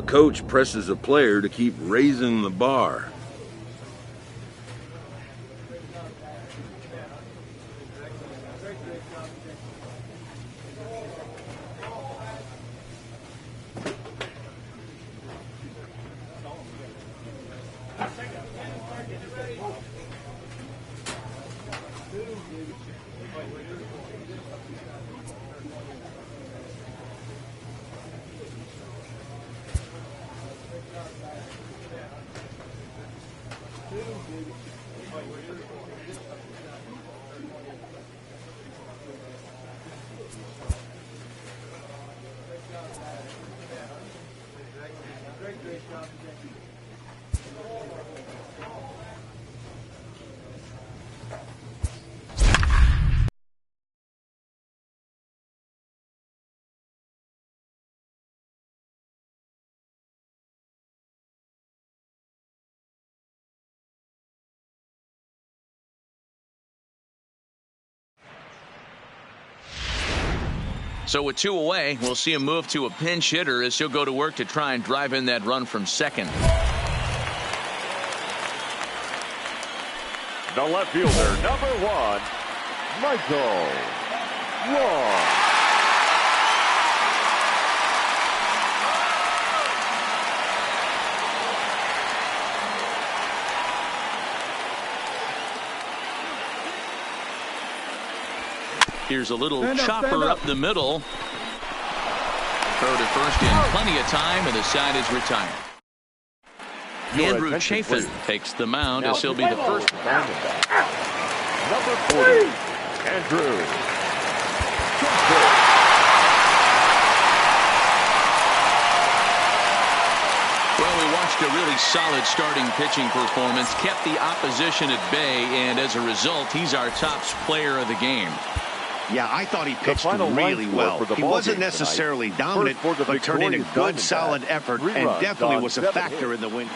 coach presses a player to keep raising the bar. So with 2 away, we'll see him move to a pinch hitter as he'll go to work to try and drive in that run from second. The left fielder, number 1, Michael Long. Here's a little chopper up the middle. Throw to first in plenty of time, and the side is retired. Andrew Chafin takes the mound as he'll be the first. Number 40, Andrew. Well, we watched a really solid starting pitching performance, kept the opposition at bay, and as a result, he's our top player of the game. Yeah, I thought he pitched really well. He wasn't necessarily dominant, but turned in a good, solid effort and definitely was a factor in the win.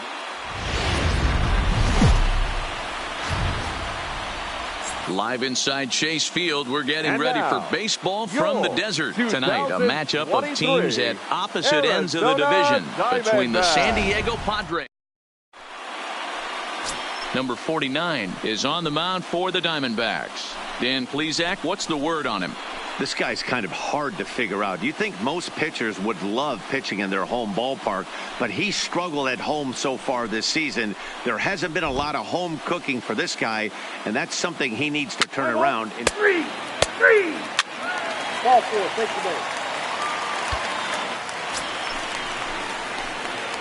Live inside Chase Field, we're getting ready for baseball from the desert tonight. A matchup of teams at opposite ends of the division between the San Diego Padres. Number 49 is on the mound for the Diamondbacks. Dan Plesac, what's the word on him? This guy's kind of hard to figure out. You think most pitchers would love pitching in their home ballpark, but he struggled at home so far this season. There hasn't been a lot of home cooking for this guy, and that's something he needs to turn around. Three. Ball 4, take the ball.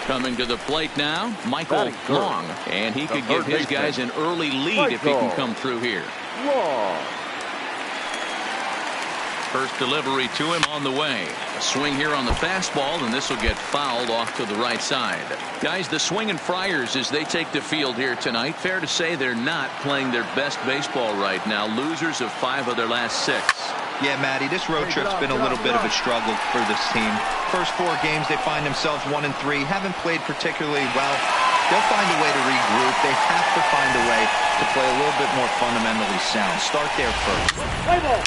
Coming to the plate now, Michael Long, and he could give his guys an early lead if he can come through here. Long. First delivery to him on the way. A swing here on the fastball, and this will get fouled off to the right side. Guys, the Swinging Friars, as they take the field here tonight, fair to say they're not playing their best baseball right now. Losers of 5 of their last 6. Yeah, Matty, this road trip's been a little bit of a struggle for this team. First 4 games, they find themselves 1-3. Haven't played particularly well. They'll find a way to regroup. They have to find a way to play a little bit more fundamentally sound. Start there first. Play ball.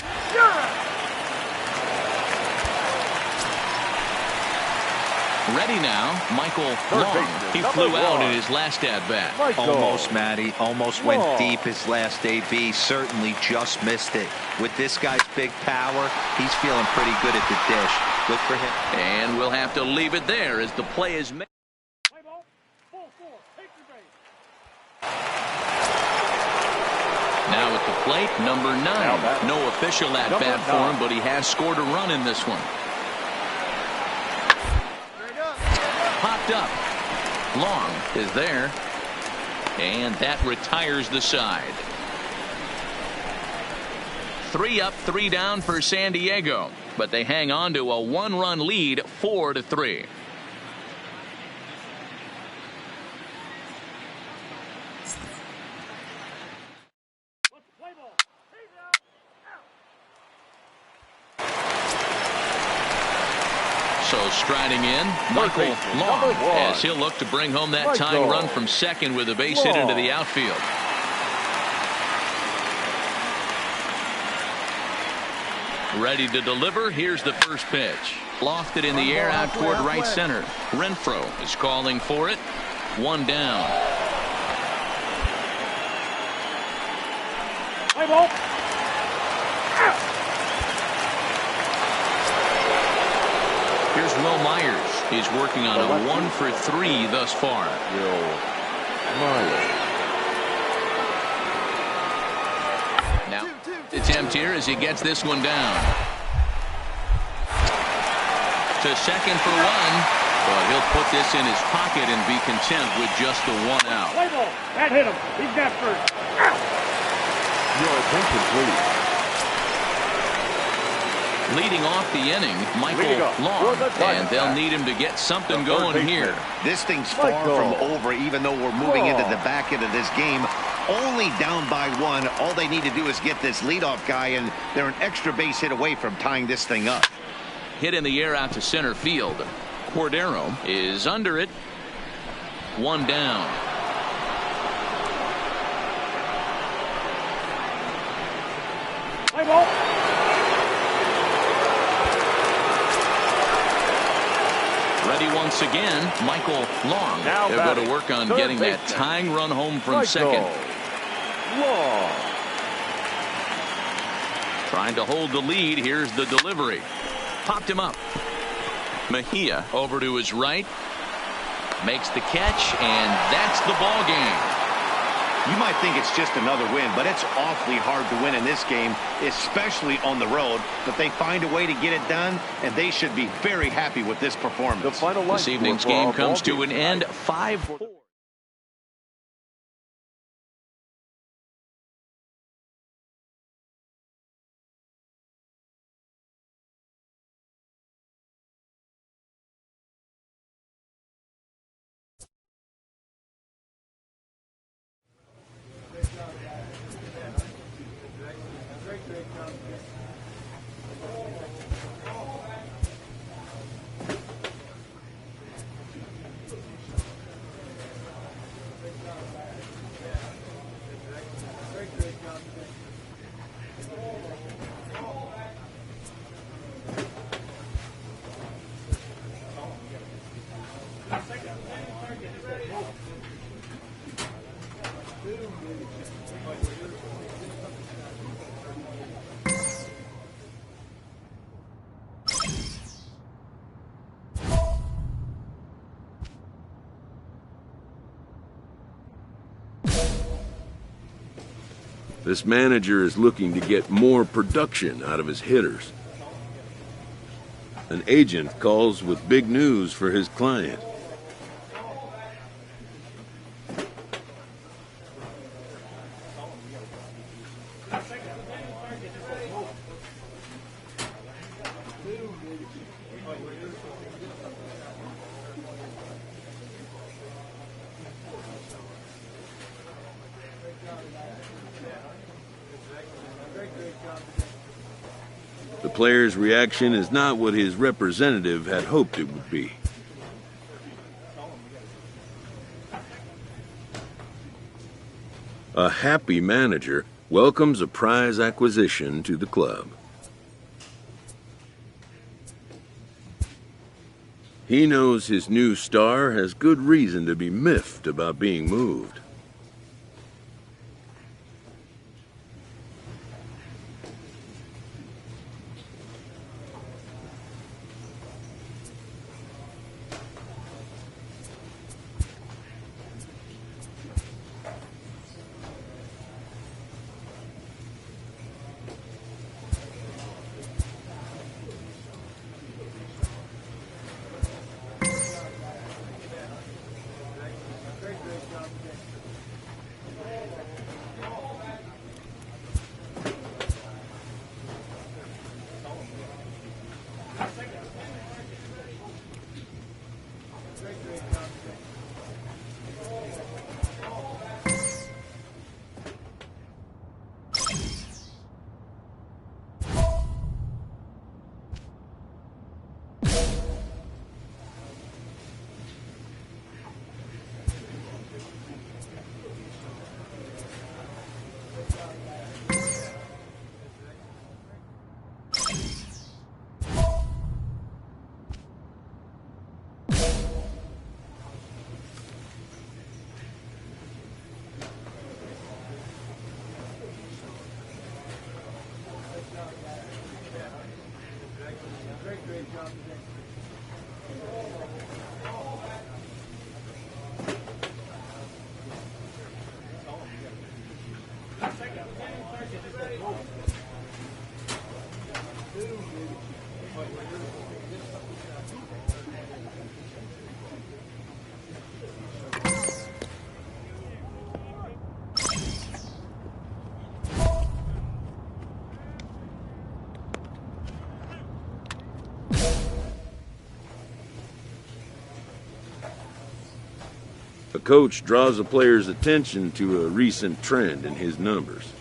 Ready now, Michael Long. He flew out in his last at-bat. Almost, Matty. Almost went deep his last AB. Certainly just missed it. With this guy's big power, he's feeling pretty good at the dish. Look for him. And we'll have to leave it there as the play is made. Play ball. Ball 4, take your base. Now at the plate, number 9. No official at-bat for him, but he has scored a run in this one. Popped up. Long is there. And that retires the side. 3 up, 3 down for San Diego. But they hang on to a 1-run lead, 4-3. So striding in, Michael Long, as he'll look to bring home that tying run from second with a base hit into the outfield. Ready to deliver. Here's the first pitch. Lofted in the air out toward right center. Renfro is calling for it. One down. Play ball. Here's Will Myers. He's working on a 1-for-3 thus far. Will Myers. Now, attempt here as he gets this one down. To second for one, but he'll put this in his pocket and be content with just the one out. Play ball. That hit him. He's got first. Your attention, please. Leading off the inning, Michael Long, and they'll need him to get something going here. This thing's far from over, even though we're moving into the back end of this game. Only down by one. All they need to do is get this leadoff guy, and they're an extra base hit away from tying this thing up. Hit in the air out to center field. Cordero is under it. One down. Play ball. Ready once again, Michael Long. Now They're going to work on getting that tying run home from second. Long. Trying to hold the lead. Here's the delivery. Popped him up. Mejia over to his right. Makes the catch, and that's the ball game. You might think it's just another win, but it's awfully hard to win in this game, especially on the road. But they find a way to get it done, and they should be very happy with this performance. The final This evening's game comes to an end, 5-4. This manager is looking to get more production out of his hitters. An agent calls with big news for his client. The player's reaction is not what his representative had hoped it would be. A happy manager welcomes a prize acquisition to the club. He knows his new star has good reason to be miffed about being moved. A coach draws a player's attention to a recent trend in his numbers.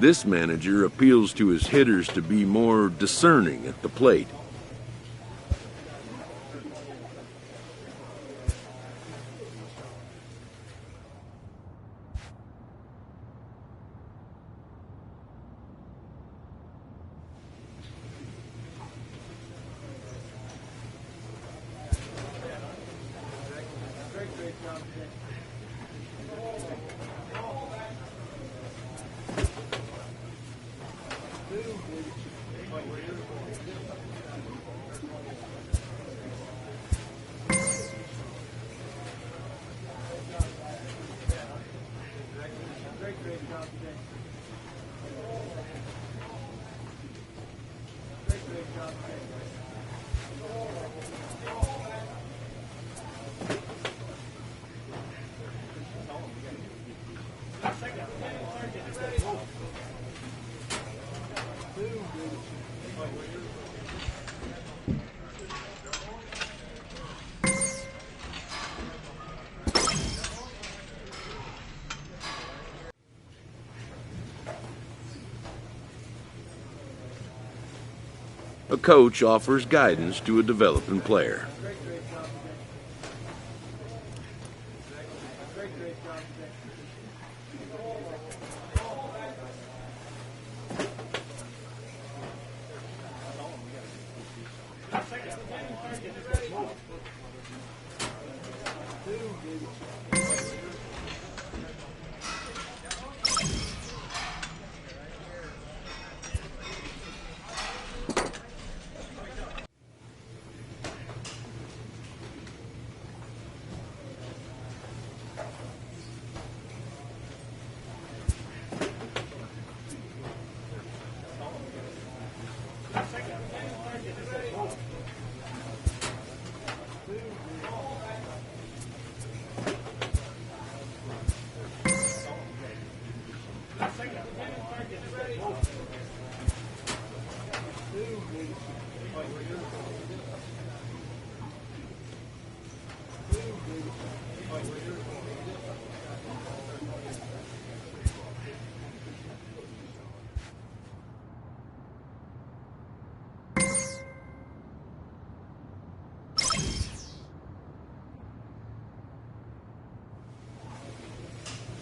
This manager appeals to his hitters to be more discerning at the plate. A coach offers guidance to a developing player.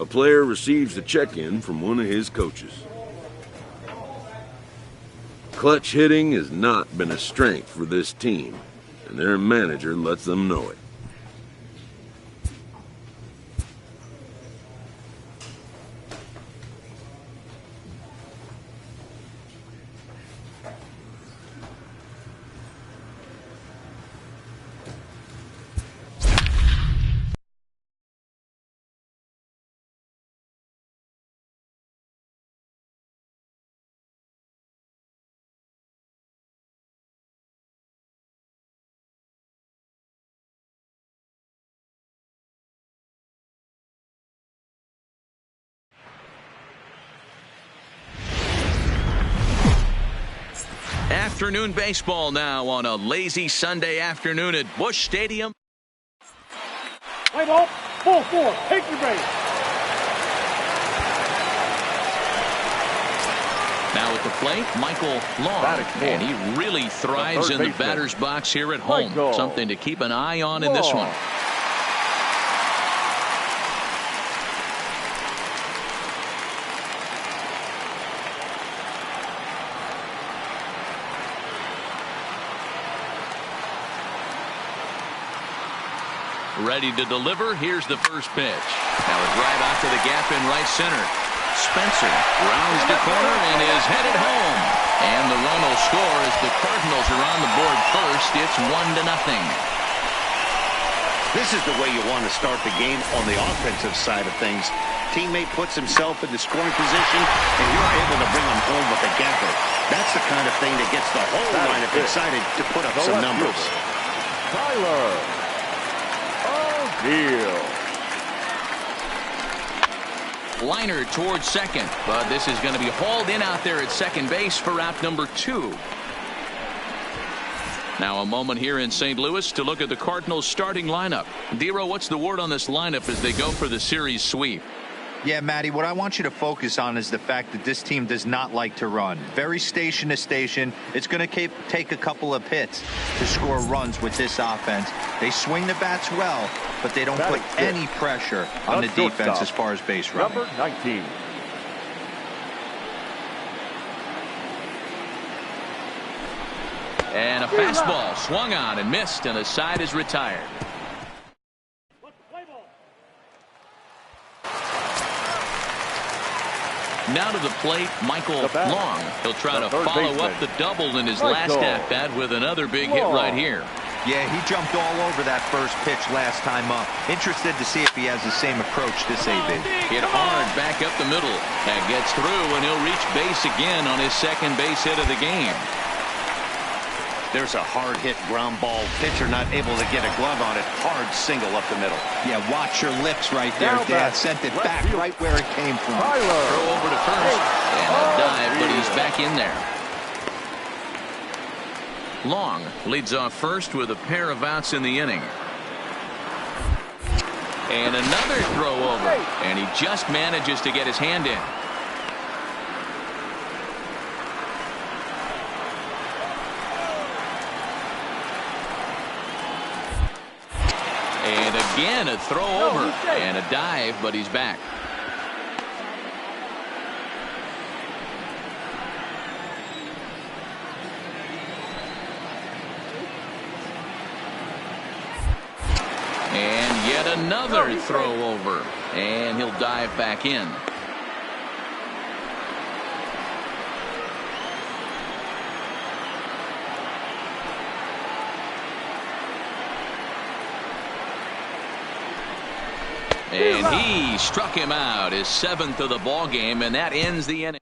A player receives a check-in from one of his coaches. Clutch hitting has not been a strength for this team, and their manager lets them know it. Afternoon baseball now on a lazy Sunday afternoon at Busch Stadium. Play ball. Full force. Take your base. Now at the plate, Michael Long. And he really thrives in the batter's box here at home. Something to keep an eye on in this one. Ready to deliver. Here's the first pitch. Now a drive out to the gap in right center. Spencer rounds the corner and is headed home. And the run will score as the Cardinals are on the board first. It's 1-0. This is the way you want to start the game on the offensive side of things. Teammate puts himself in the scoring position, and you're able to bring him home with a gapper. That's the kind of thing that gets the whole lineup excited to put up some numbers. Tyler. Deal. Liner towards second, but this is going to be hauled in out there at second base for out number 2. Now a moment here in St. Louis to look at the Cardinals starting lineup. Dero, what's the word on this lineup as they go for the series sweep? Yeah, Matty, what I want you to focus on is the fact that this team does not like to run. Very station to station. It's going to take a couple of hits to score runs with this offense. They swing the bats well, but they don't put any pressure on the defense as far as base running. Number 19. And a fastball swung on and missed, and the side is retired. Now to the plate, Michael Long. He'll try to follow up the double in his last at-bat with another big hit right here. Yeah, he jumped all over that first pitch last time up. Interested to see if he has the same approach this AB. Hit hard back up the middle. That gets through, and he'll reach base again on his second base hit of the game. There's a hard hit ground ball. Pitcher not able to get a glove on it. Hard single up the middle. Yeah, watch your lips right there, Dad. Sent it back right where it came from. Throw over to first. And a dive, but he's back in there. Long leads off first with a pair of outs in the inning. And another throw over. And he just manages to get his hand in. And again a throw over and a dive, but he's back. And yet another throw over, and he'll dive back in. And he struck him out, his 7th of the ball game, and that ends the inning.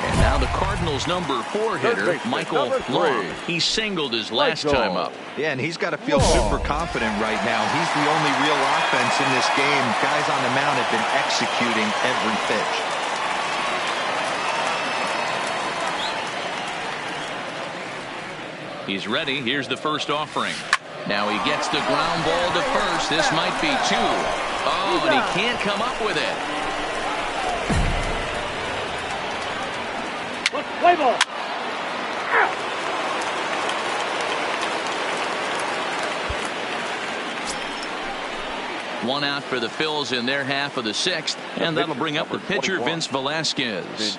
And now the Cardinals' number 4 hitter, Michael Long. He singled his last time up. Yeah, and he's got to feel super confident right now. He's the only real offense in this game. Guys on the mound have been executing every pitch. He's ready. Here's the first offering. Now he gets the ground ball to first. This might be 2. Oh, and he can't come up with it. Play ball. One out for the Phils in their half of the 6th, and that'll bring up the pitcher, Vince Velasquez.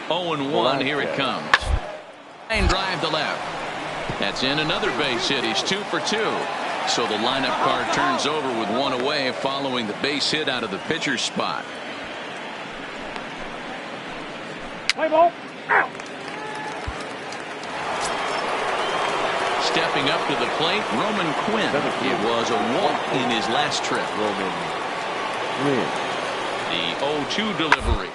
0-1, here it comes. Line drive to left. That's in another base hit. He's 2 for 2. So the lineup card turns over with 1 away following the base hit out of the pitcher's spot. Play ball. Out. Stepping up to the plate, Roman Quinn. It was a walk in his last trip. The 0-2 delivery.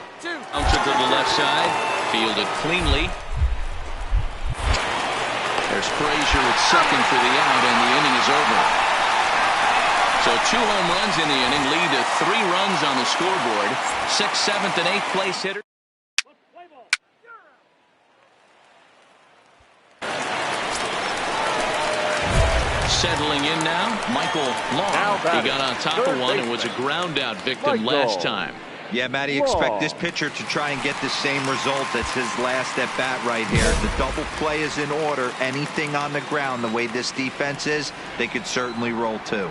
Bounce it to the left side. Fielded cleanly. There's Frazier at second for the out, and the inning is over. So 2 home runs in the inning lead to 3 runs on the scoreboard. 6th, 7th, and 8th place hitter. Settling in now, Michael Long. He got on top of one and was a ground out victim last time. Yeah, Matty, expect this pitcher to try and get the same result as his last at bat right here. The double play is in order. Anything on the ground, the way this defense is, they could certainly roll too.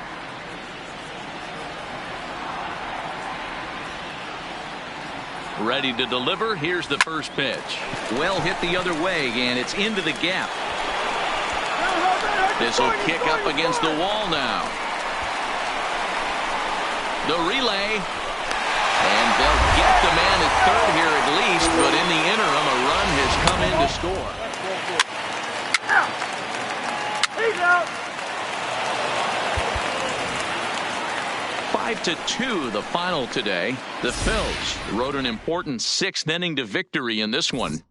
Ready to deliver. Here's the first pitch. Well hit the other way, and it's into the gap. This will kick up against the wall now. The relay. And they'll get the man at third here at least, but in the interim, a run has come in to score. He's out. 5-2 the final today. The Phils rode an important 6th inning to victory in this one.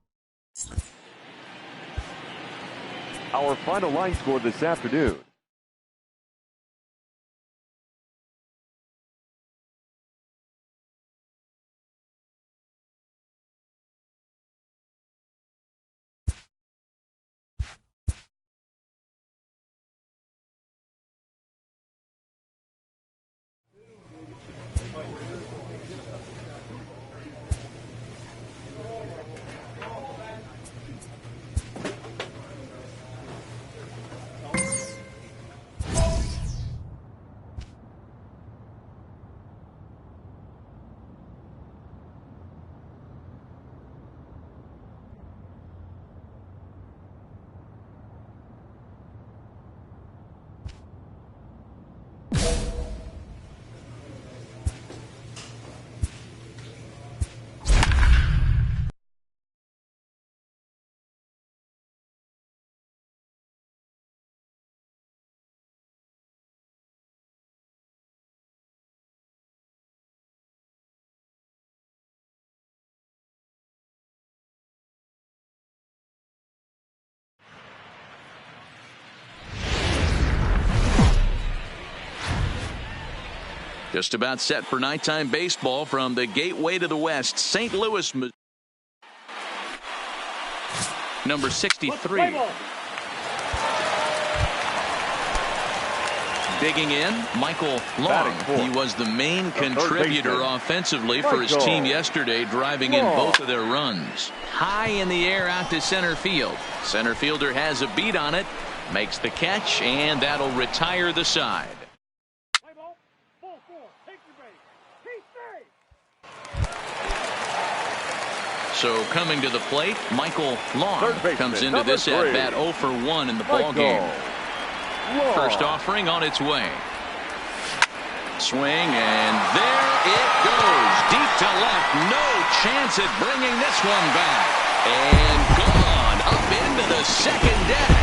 Our final line score this afternoon. Just about set for nighttime baseball from the gateway to the west. St. Louis, number 63. Digging in, Michael Long. He was the main contributor offensively for his team yesterday, driving in both of their runs. High in the air out to center field. Center fielder has a beat on it, makes the catch, and that'll retire the side. So coming to the plate, Michael Long comes into this at bat 0 for 1 in the ball game. First offering on its way. Swing, and there it goes. Deep to left. No chance at bringing this one back. And gone up into the second deck.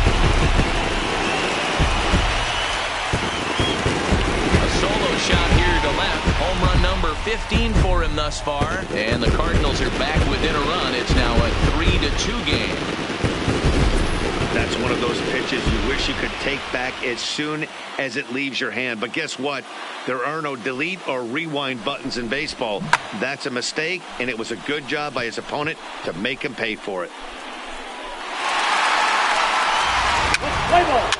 A solo shot here to left. Home run number 15 for him thus far. And the Cardinals are back within a run. It's now a 3-2 game. That's one of those pitches you wish you could take back as soon as it leaves your hand. But guess what? There are no delete or rewind buttons in baseball. That's a mistake, and it was a good job by his opponent to make him pay for it. Play ball.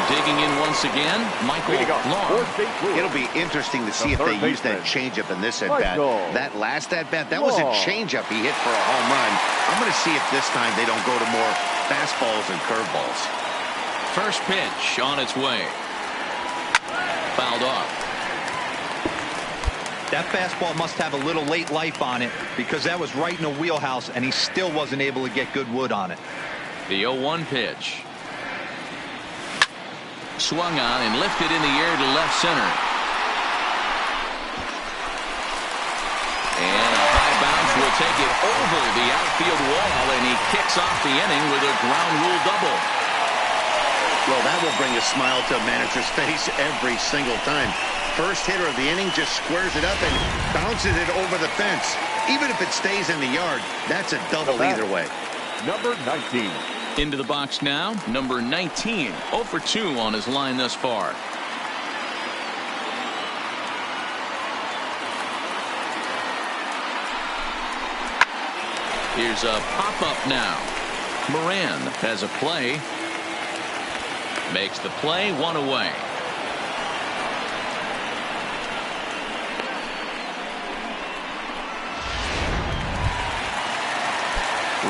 Digging in once again, Michael Long. It'll be interesting to see if they use that changeup in this at-bat. That last at-bat, that was a changeup he hit for a home run. I'm going to see if this time they don't go to more fastballs and curveballs. First pitch on its way. Fouled off. That fastball must have a little late life on it because that was right in the wheelhouse, and he still wasn't able to get good wood on it. The 0-1 pitch. Swung on and lifted in the air to left center. And a high bounce will take it over the outfield wall, and he kicks off the inning with a ground rule double. Well, that will bring a smile to a manager's face every single time. First hitter of the inning just squares it up and bounces it over the fence. Even if it stays in the yard, that's a double either way. Number 19. Into the box now, number 19. 0 for 2 on his line thus far. Here's a pop-up now. Moran has a play. Makes the play, 1 away.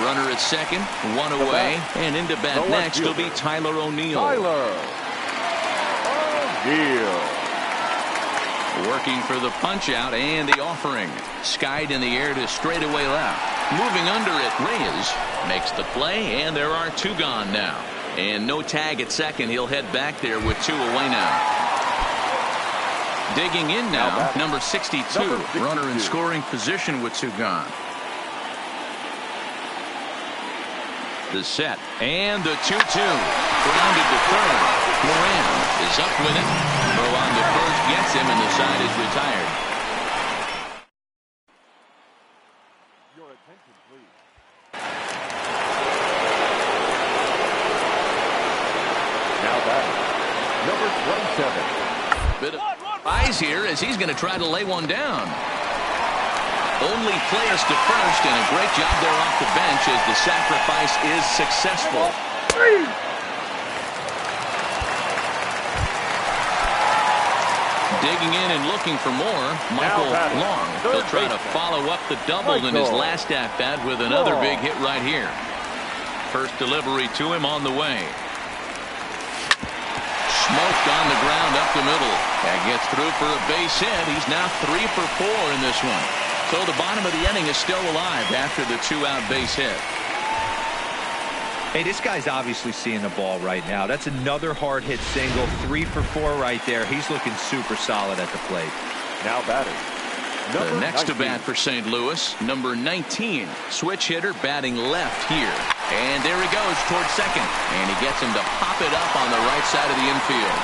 Runner at second, 1 away, and into bat next will be Tyler O'Neill. Working for the punch out and the offering. Skied in the air to straightaway left. Moving under it, Reyes makes the play, and there are 2 gone now. And no tag at second. He'll head back there with 2 away now. Digging in now, number 62. Runner in scoring position with 2 gone. The set and the 2-2. Grounded to third. Moran is up with it. Throw on to first gets him, and the side is retired. Your attention, please. Now batting, number 27. Bit of eyes here as he's going to try to lay one down. Only plays to first, and a great job there off the bench as the sacrifice is successful. Digging in and looking for more, Michael Long. He'll try to follow up the double in his last at-bat with another big hit right here. First delivery to him on the way. Smoked on the ground up the middle. That gets through for a base hit. He's now 3 for 4 in this one. So the bottom of the inning is still alive after the 2-out base hit. Hey, this guy's obviously seeing the ball right now. That's another hard hit single. 3 for 4 right there. He's looking super solid at the plate. Now batting, The next to bat for St. Louis, number 19. Switch hitter batting left here. And there he goes towards second. And he gets him to pop it up on the right side of the infield.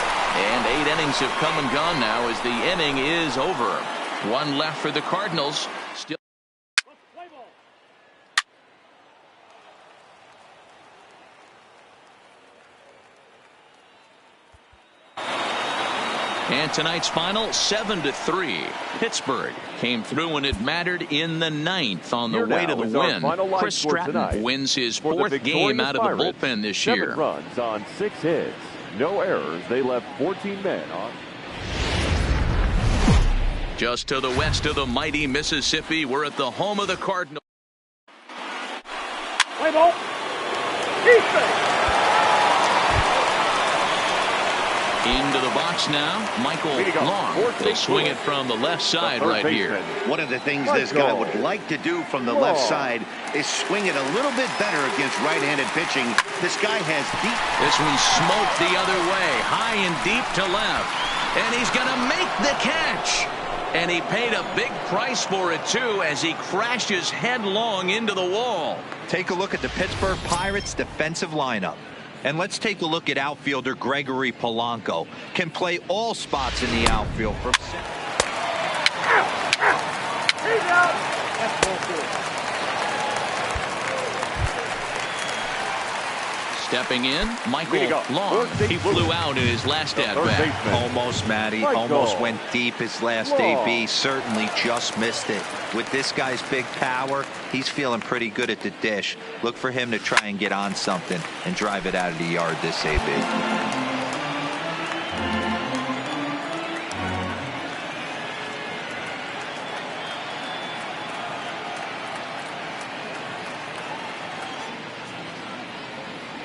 And 8 innings have come and gone now as the inning is over. 1 left for the Cardinals. Still. And tonight's final, 7-3. Pittsburgh came when when it mattered in the 9th on the way to the win. Chris Stratton wins his 4th game out of the bullpen this year. 7 runs on 6 hits. No errors. They left 14 men on. Just to the west of the mighty Mississippi, we're at the home of the Cardinals. Play ball. Defense. Into the box now, Michael Long. They'll swing it from the left side right here. One of the things this guy would like to do from the left side is swing it a little bit better against right-handed pitching. This guy has deep. This one smoked the other way, high and deep to left. And he's going to make the catch. And he paid a big price for it, too, as he crashes headlong into the wall. Take a look at the Pittsburgh Pirates defensive lineup. And let's take a look at outfielder Gregory Polanco. Can play all spots in the outfield. From Stepping in, Michael Long. He flew out in his last at-bat. Almost, Matty. Almost went deep his last AB. Certainly just missed it. With this guy's big power, he's feeling pretty good at the dish. Look for him to try and get on something and drive it out of the yard this AB.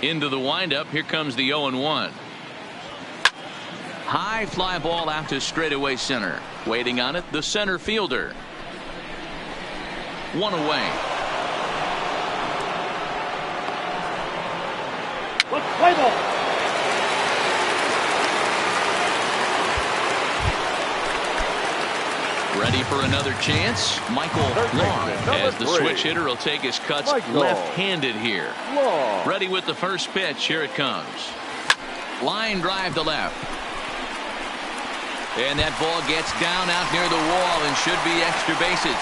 Into the windup. Here comes the 0-1. High fly ball out to straightaway center. Waiting on it, the center fielder. 1 away. Let's play ball. Ready for another chance. Michael Long, as the switch hitter, will take his cuts left-handed here. Ready with the first pitch. Here it comes. Line drive to left. And that ball gets down out near the wall and should be extra bases.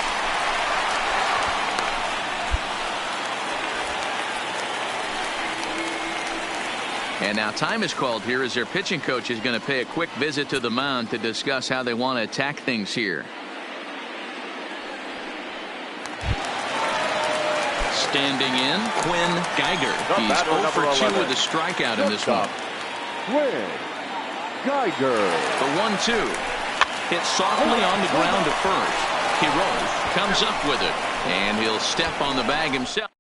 And now time is called here as their pitching coach is going to pay a quick visit to the mound to discuss how they want to attack things here. Standing in, Quinn Geiger. He's 0 for 2 with a strikeout in this one. Quinn Geiger. The 1-2. Hit softly on the ground to first. Quiroz comes up with it, and he'll step on the bag himself.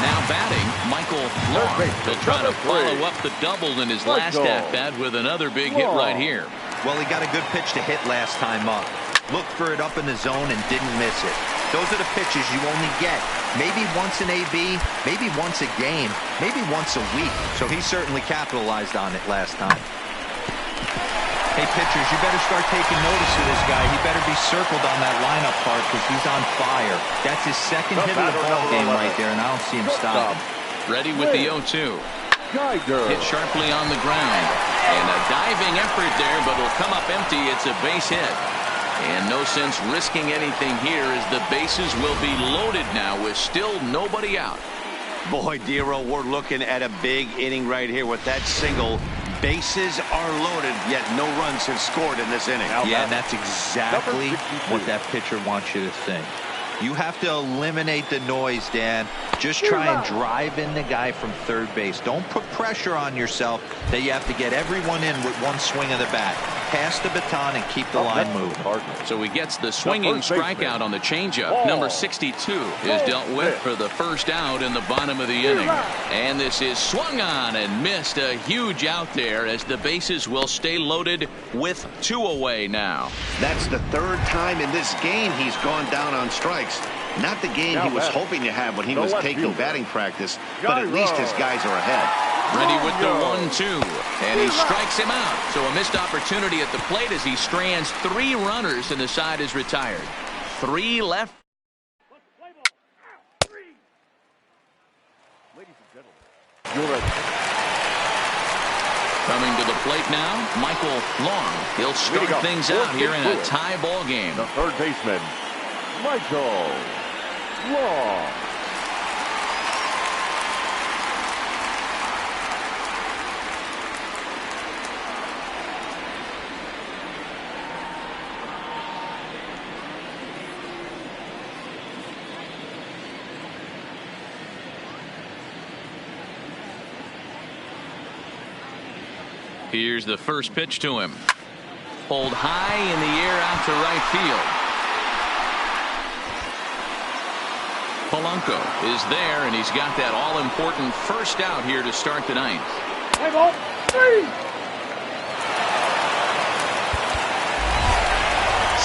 Now batting, Michael Long. He'll try to follow up the double in his last at-bat with another big hit right here. Well, he got a good pitch to hit last time up. Looked for it up in the zone and didn't miss it. Those are the pitches you only get maybe once in AB, maybe once a game, maybe once a week. So he certainly capitalized on it last time. Hey, pitchers, you better start taking notice of this guy. He better be circled on that lineup part because he's on fire. That's his second hit of the ball game right there, and I don't see him stopping. Ready with the 0-2. Hit sharply on the ground. And a diving effort there, but it'll come up empty. It's a base hit. And no sense risking anything here as the bases will be loaded now with still nobody out. Boy, Dero, we're looking at a big inning right here with that single. Bases are loaded, yet no runs have scored in this inning. Yeah, and that's exactly what that pitcher wants you to think. You have to eliminate the noise, Dan. Just try and drive in the guy from third base. Don't put pressure on yourself that you have to get everyone in with one swing of the bat. Pass the baton and keep the line moving. So he gets the swinging strikeout on the changeup. Number 62 is dealt with for the first out in the bottom of the inning. And this is swung on and missed. A huge out there as the bases will stay loaded with 2 away now. That's the 3rd time in this game he's gone down on strikes. Not the game he was hoping to have when he was taking batting practice, but at least his guys are ahead. Ready with the 1-2, and he strikes him out. So a missed opportunity at the plate as he strands 3 runners and the side is retired. 3 left. Ladies and gentlemen, coming to the plate now, Michael Long. He'll start things out here in a tie ball game. The third baseman, Michael Long. Here's the first pitch to him. Pulled high in the air out to right field. Polanco is there, and he's got that all-important first out here to start the 9th.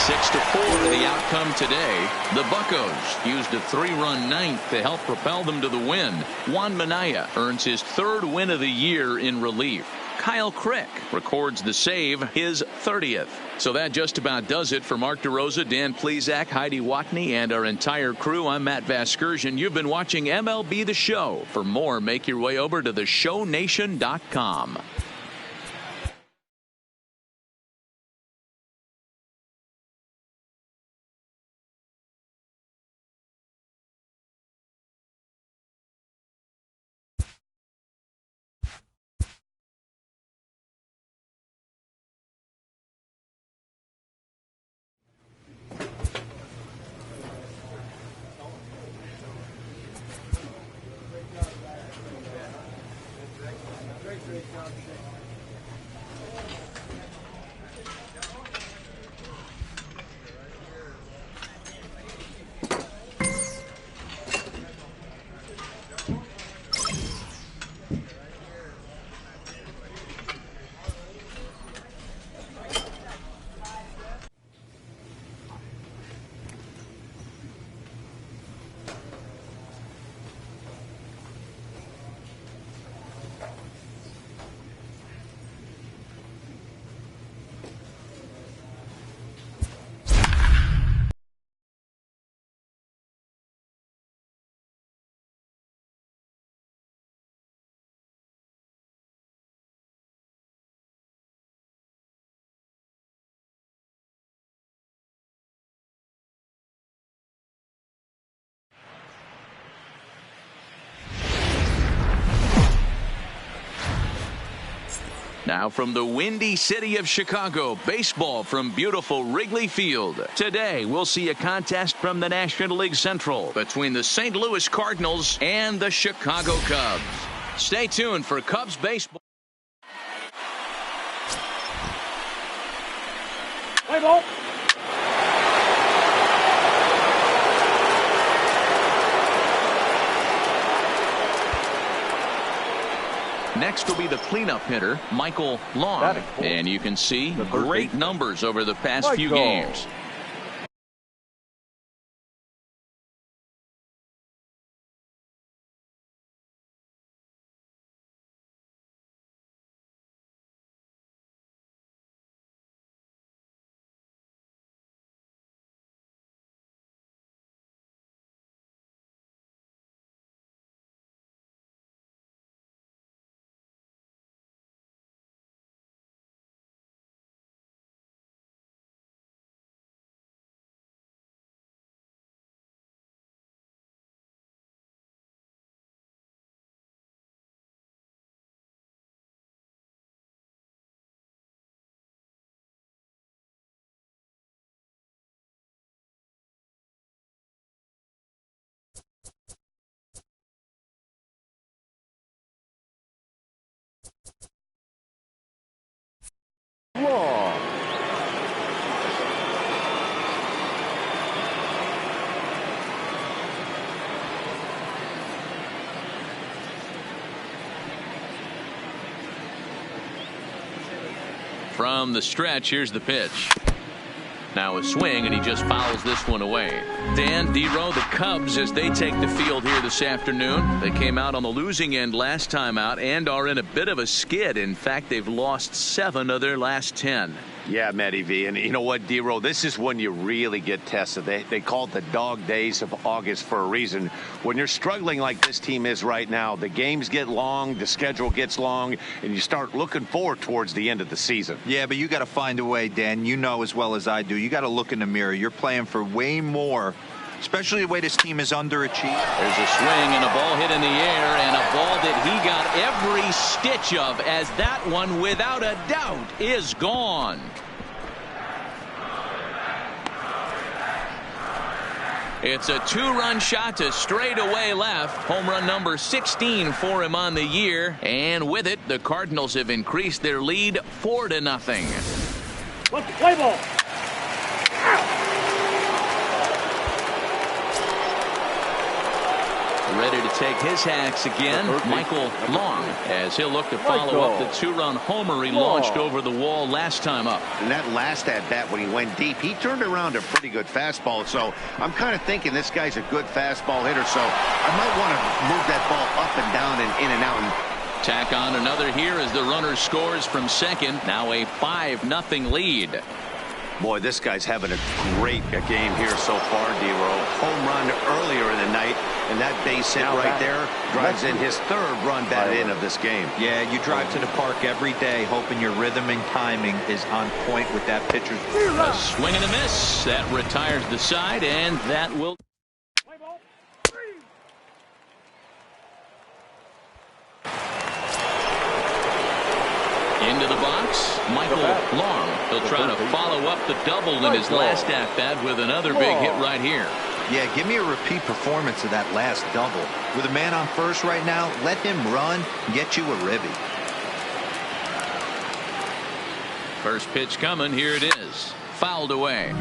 6-4 the outcome today. The Buccos used a 3-run 9th to help propel them to the win. Juan Minaya earns his 3rd win of the year in relief. Kyle Crick records the save, his 30th. So that just about does it for Mark DeRosa, Dan Plesac, Heidi Watney, and our entire crew. I'm Matt Vasgersian. You've been watching MLB The Show. For more, make your way over to theshownation.com. Now from the windy city of Chicago, baseball from beautiful Wrigley Field. Today, we'll see a contest from the National League Central between the St. Louis Cardinals and the Chicago Cubs. Stay tuned for Cubs baseball. Play ball. Next will be the cleanup hitter, Michael Long. And you can see great numbers over the past few games. From the stretch, here's the pitch. Now a swing, and he just fouls this one away. Dan, D-Row, the Cubs, as they take the field here this afternoon. They came out on the losing end last time out and are in a bit of a skid. In fact, they've lost 7 of their last 10. Yeah, Matty V. And you know what, D-Row, this is when you really get tested. They call it the dog days of August for a reason. When you're struggling like this team is right now, the games get long, the schedule gets long, and you start looking forward towards the end of the season. Yeah, but you got to find a way, Dan. You know as well as I do. You got to look in the mirror. You're playing for way more, especially the way this team is underachieved. There's a swing and a ball hit in the air, and a ball that he got every stitch of, as that one, without a doubt, is gone. It's a 2-run shot to straightaway left. Home run number 16 for him on the year. And with it, the Cardinals have increased their lead 4-0. Let's play ball. Ready to take his hacks again, Michael Long, as he'll look to follow up the 2-run homer he launched over the wall last time up. And that last at-bat when he went deep, he turned around a pretty good fastball. So I'm kind of thinking this guy's a good fastball hitter, so I might want to move that ball up and down and in and out. And tack on another here as the runner scores from second. Now a 5-0 lead. Boy, this guy's having a great game here so far, D-Row. Home run earlier in the night, and that base hit right there drives in his 3rd run batted in of this game. Yeah, you drive to the park every day hoping your rhythm and timing is on point with that pitcher's. A swing and a miss. That retires the side, and that will. Into the box, Michael Long. He'll try to follow up the double in his last at-bat with another big hit right here. Yeah, give me a repeat performance of that last double. With a man on first right now, let him run and get you a ribby. First pitch coming. Here it is. Fouled away.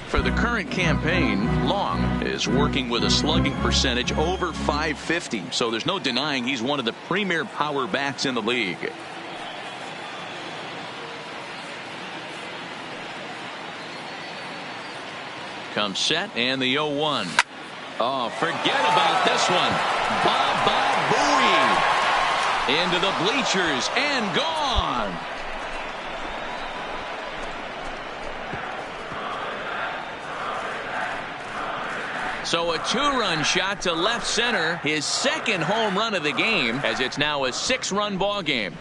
For the current campaign, Long is working with a slugging percentage over .550, so there's no denying he's one of the premier power bats in the league. Comes set, and the 0-1. Oh, forget about this one. Baba Booey into the bleachers and gone. So a 2-run shot to left center, his 2nd home run of the game, as it's now a 6-run ball game.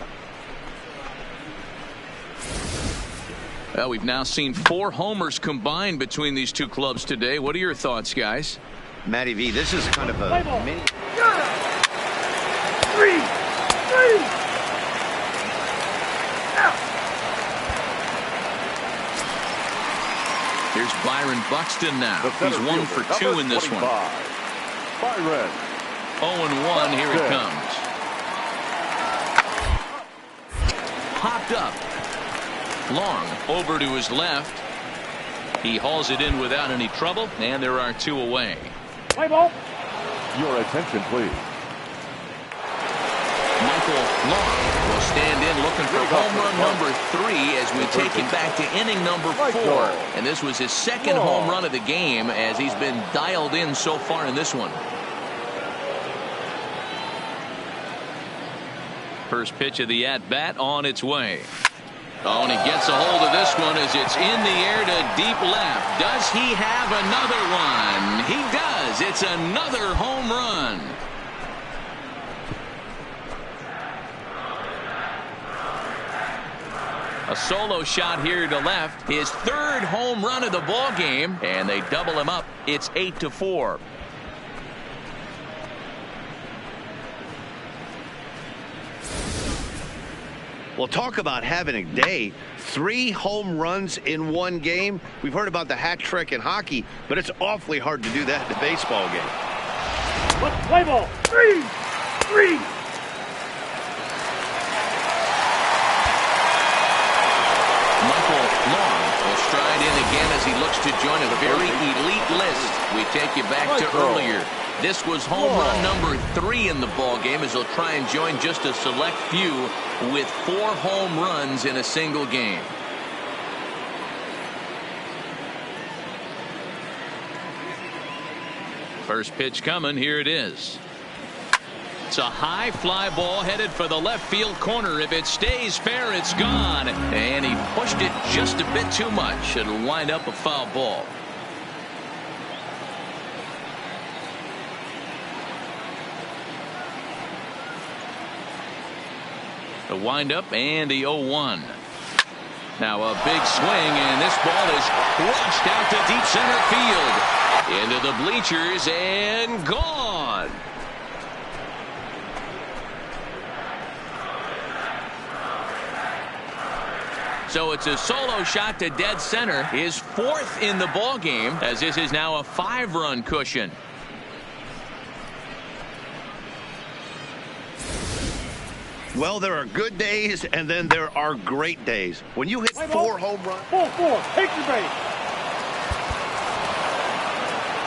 Well, we've now seen 4 homers combined between these two clubs today. What are your thoughts, guys? Matty V, this is kind of a mini. 3. Here's Byron Buxton now. He's 1 for 2 in this one. Byron. 0-1. Here it comes. Popped up. Long over to his left. He hauls it in without any trouble, and there are 2 away. Play ball. Your attention, please. Michael Long will stand in looking for home run number 3 as we take him back to inning number 4. And this was his second home run of the game as he's been dialed in so far in this one. First pitch of the at-bat on its way. Oh, and he gets a hold of this one as it's in the air to deep left. Does he have another one? He does. It's another home run. A solo shot here to left. His 3rd home run of the ball game, and they double him up. It's 8-4. Well, talk about having a day. 3 home runs in one game. We've heard about the hat trick in hockey, but it's awfully hard to do that in a baseball game. Let's play ball. 3. Michael Long will stride in again as he looks to join a very elite list. We take you back to earlier. This was home run number 3 in the ball game as he'll try and join just a select few with 4 home runs in a single game. First pitch coming. Here it is. It's a high fly ball headed for the left field corner. If it stays fair, it's gone. And he pushed it just a bit too much. It'll wind up a foul ball. The windup and the 0-1. Now a big swing, and this ball is crushed out to deep center field. Into the bleachers and gone. So it's a solo shot to dead center. His 4th in the ball game, as this is now a 5-run cushion. Well, there are good days, and then there are great days. When you hit 4 home runs. 4-4. Take your base.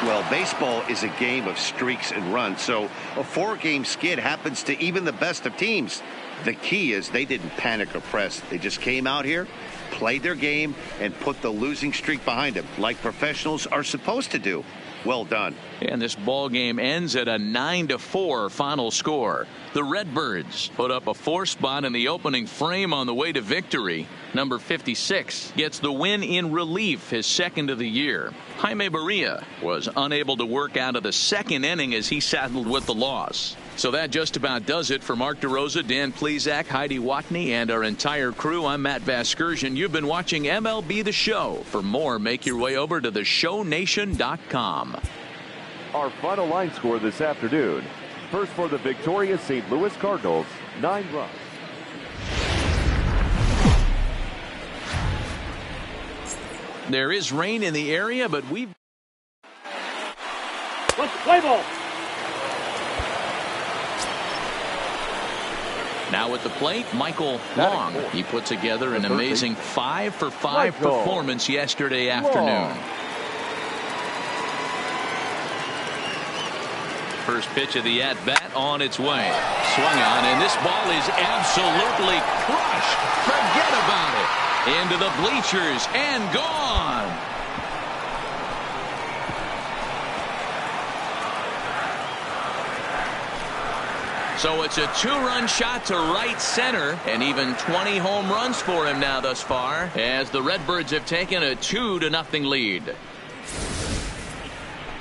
Well, baseball is a game of streaks and runs, so a 4-game skid happens to even the best of teams. The key is they didn't panic or press. They just came out here, played their game, and put the losing streak behind them, like professionals are supposed to do. Well done. And this ball game ends at a 9-4 final score. The Redbirds put up a 4 spot in the opening frame on the way to victory. Number 56 gets the win in relief, his 2nd of the year. Jaime Barria was unable to work out of the 2nd inning as he saddled with the loss. So that just about does it for Mark DeRosa, Dan Plesac, Heidi Watney, and our entire crew. I'm Matt Vasgersian. You've been watching MLB The Show. For more, make your way over to theshownation.com. Our final line score this afternoon. First for the victorious St. Louis Cardinals, 9 runs. There is rain in the area, but we've... Let's play ball. Now at the plate, Michael Long. He put together an amazing 5-for-5 performance yesterday afternoon. First pitch of the at-bat on its way. Swung on, and this ball is absolutely crushed. Forget about it. Into the bleachers and gone. So it's a 2-run shot to right center, and even 20 home runs for him now thus far, as the Redbirds have taken a 2-0 lead.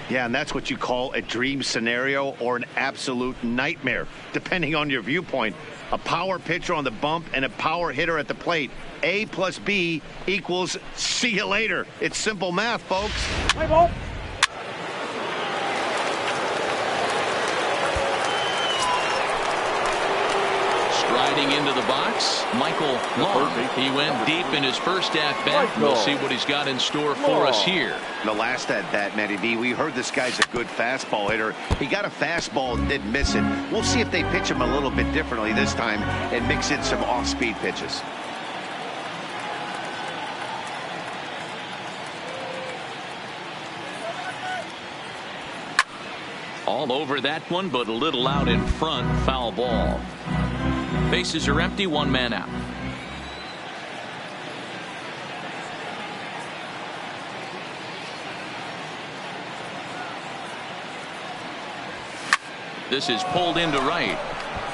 Yeah, and that's what you call a dream scenario or an absolute nightmare, depending on your viewpoint. A power pitcher on the bump and a power hitter at the plate. A plus B equals see you later. It's simple math, folks. Play ball. Striding into the box, Michael Long. He went deep in his first at-bat. We'll see what he's got in store for us here. The last at-bat, Matty D, we heard this guy's a good fastball hitter. He got a fastball and didn't miss it. We'll see if they pitch him a little bit differently this time and mix in some off-speed pitches. All over that one, but a little out in front. Foul ball. Bases are empty, one man out. This is pulled into right,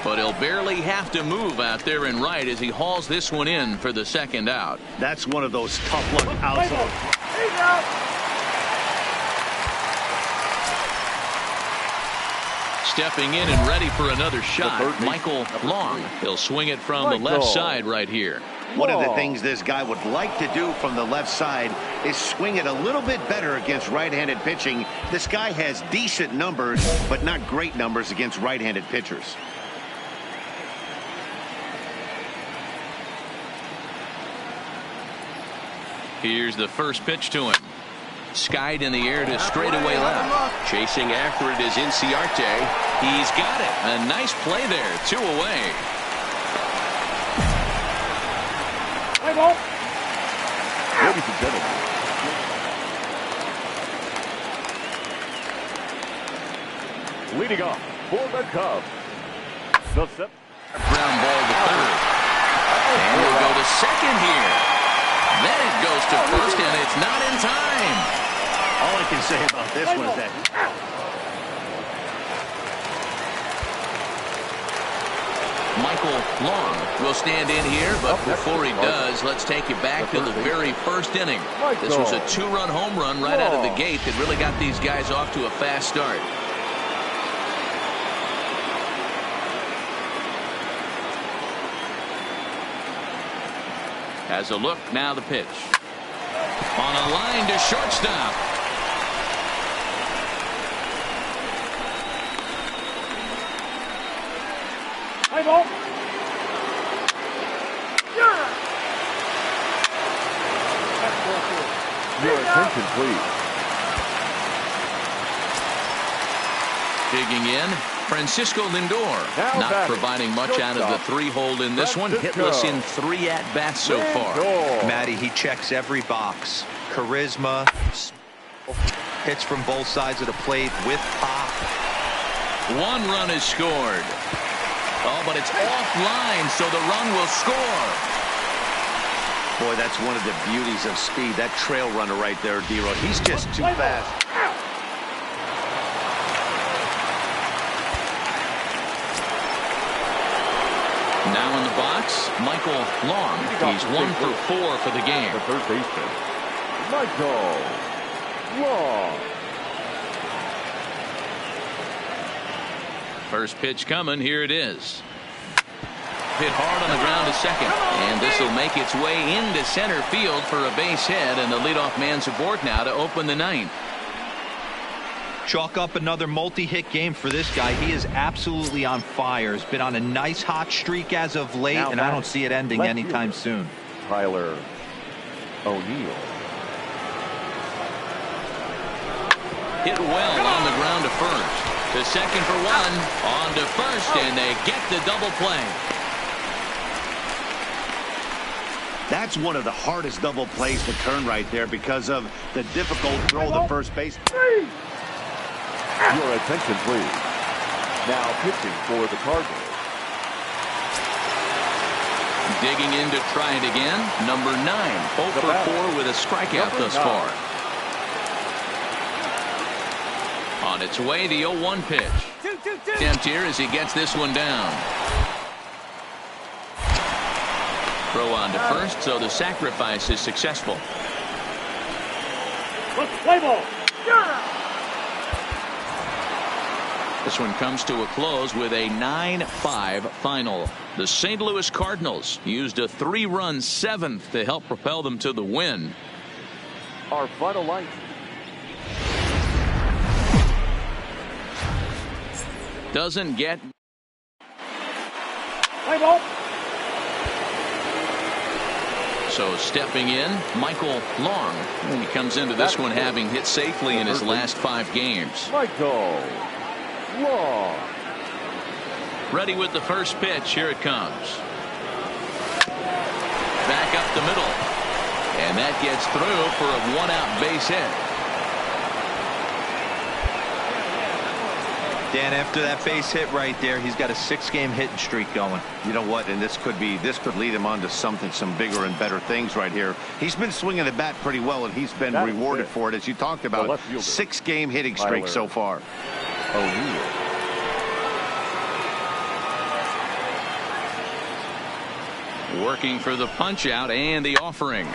but he'll barely have to move out there in right as he hauls this one in for the second out. That's one of those tough luck outs. Stepping in and ready for another shot, Michael Long. He'll swing it from the left side right here. One of the things this guy would like to do from the left side is swing it a little bit better against right-handed pitching. This guy has decent numbers, but not great numbers against right-handed pitchers. Here's the first pitch to him. Skied in the air to straightaway left. Chasing after it is Inciarte. He's got it. A nice play there. 2 away. Ladies and gentlemen. Leading off for the Cubs. Ground ball to third. And we'll go to second here. Then it goes to first, and it's not in time. All I can say about this one is that Michael Long will stand in here, but before he does, let's take you back to the very first inning. This was a 2-run home run right out of the gate that really got these guys off to a fast start. Has a look, now the pitch. On a line to shortstop. High ball. Your attention, please. Digging in, Francisco Lindor. Not providing much out of the 3-hole in this one. Hitless in 3 at-bats so far. Matty, he checks every box. Charisma, hits from both sides of the plate with pop. 1 run is scored. Oh, but it's offline, so the run will score. boy, that's one of the beauties of speed. That trail runner right there, D-Road. He's just too fast. Now in the box, Michael Long. He's 1 for 4 for the game. The third baseman, Michael Long. First pitch coming. Here it is. Hit hard on the ground to second, and this will make its way into center field for a base hit, and the leadoff man's aboard now to open the ninth. Chalk up another multi-hit game for this guy. He is absolutely on fire. He's been on a nice hot streak as of late, and I don't see it ending anytime soon. Tyler O'Neill. Hit well on the ground to first. To second for one. On to first, and they get the double play. That's one of the hardest double plays to turn right there because of the difficult throw to first base. Your attention, please. Now pitching for the Cardinals. Digging in to try it again. Number 9. 0 for 4 with a strikeout thus far. On its way, the 0-1 pitch. Attempt here as he gets this one down. Throw on to first, so the sacrifice is successful. Play ball. This one comes to a close with a 9-5 final. The St. Louis Cardinals used a 3-run 7th to help propel them to the win. Our final line. Doesn't get. Play ball. So stepping in, Michael Long. And he comes into this one having hit safely in his last 5 games. Michael Long. Ready with the first pitch. Here it comes. Back up the middle. And that gets through for a 1-out base hit. Dan, after that base hit right there, he's got a 6-game hitting streak going. You know what? And this could lead him on to some bigger and better things right here. He's been swinging the bat pretty well, and he's been rewarded for it, as you talked about. 6-game hitting streak so far. Working for the punch out and the offering.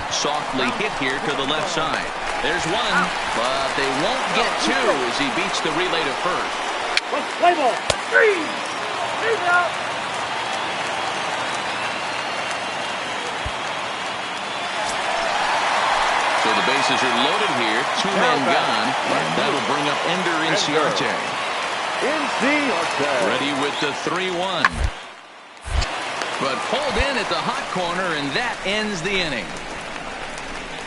Softly hit here to the left side. There's one, but they won't get 2 as he beats the relay to first. Play ball. 3. He's out. So the bases are loaded here. 2 men gone. And that'll bring up Ender Inciarte. Ready with the 3-1. But pulled in at the hot corner, and that ends the inning.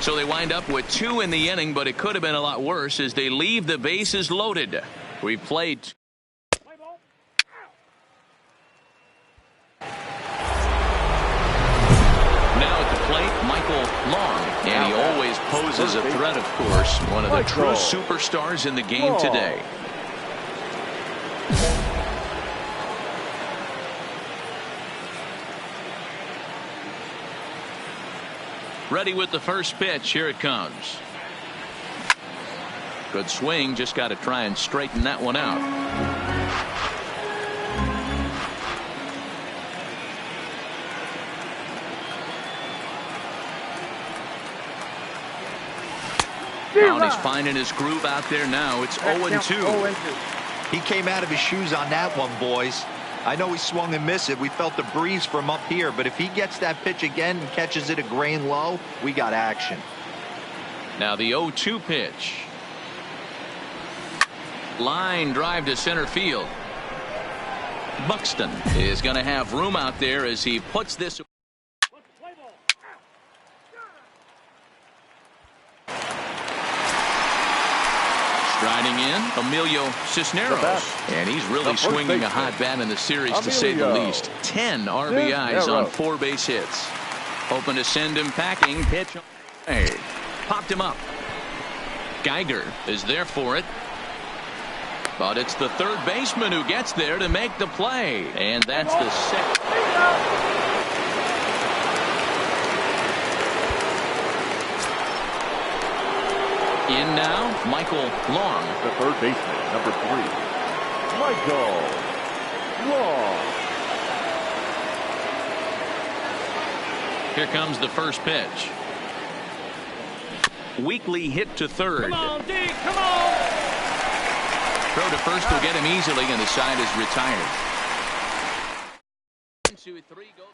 So they wind up with 2 in the inning, but it could have been a lot worse as they leave the bases loaded. We played. Now at the plate, Michael Long. And he always poses a threat, of course. One of the true superstars in the game today. Ready with the first pitch. Here it comes. Good swing. Just got to try and straighten that one out. Now he's finding his groove out there now. It's 0-2. He came out of his shoes on that one, boys. I know he swung and missed it. We felt the breeze from up here, but if he gets that pitch again and catches it a grain low, we got action. Now the 0-2 pitch. Line drive to center field. Buxton is going to have room out there as he puts this. Striding in, Emilio Cisneros. And he's really swinging a hot bat in the series, to say the least. 10 RBIs on 4 base hits. Hoping to send him packing. Pitch. Hey, popped him up. Geiger is there for it. But it's the third baseman who gets there to make the play. And that's the second. In now, Michael Long. The third baseman, number 3, Michael Long. Here comes the first pitch. Weakly hit to third. Come on, D, come on. Throw to first will get him easily, and the side is retired. 1, 2, 3, go.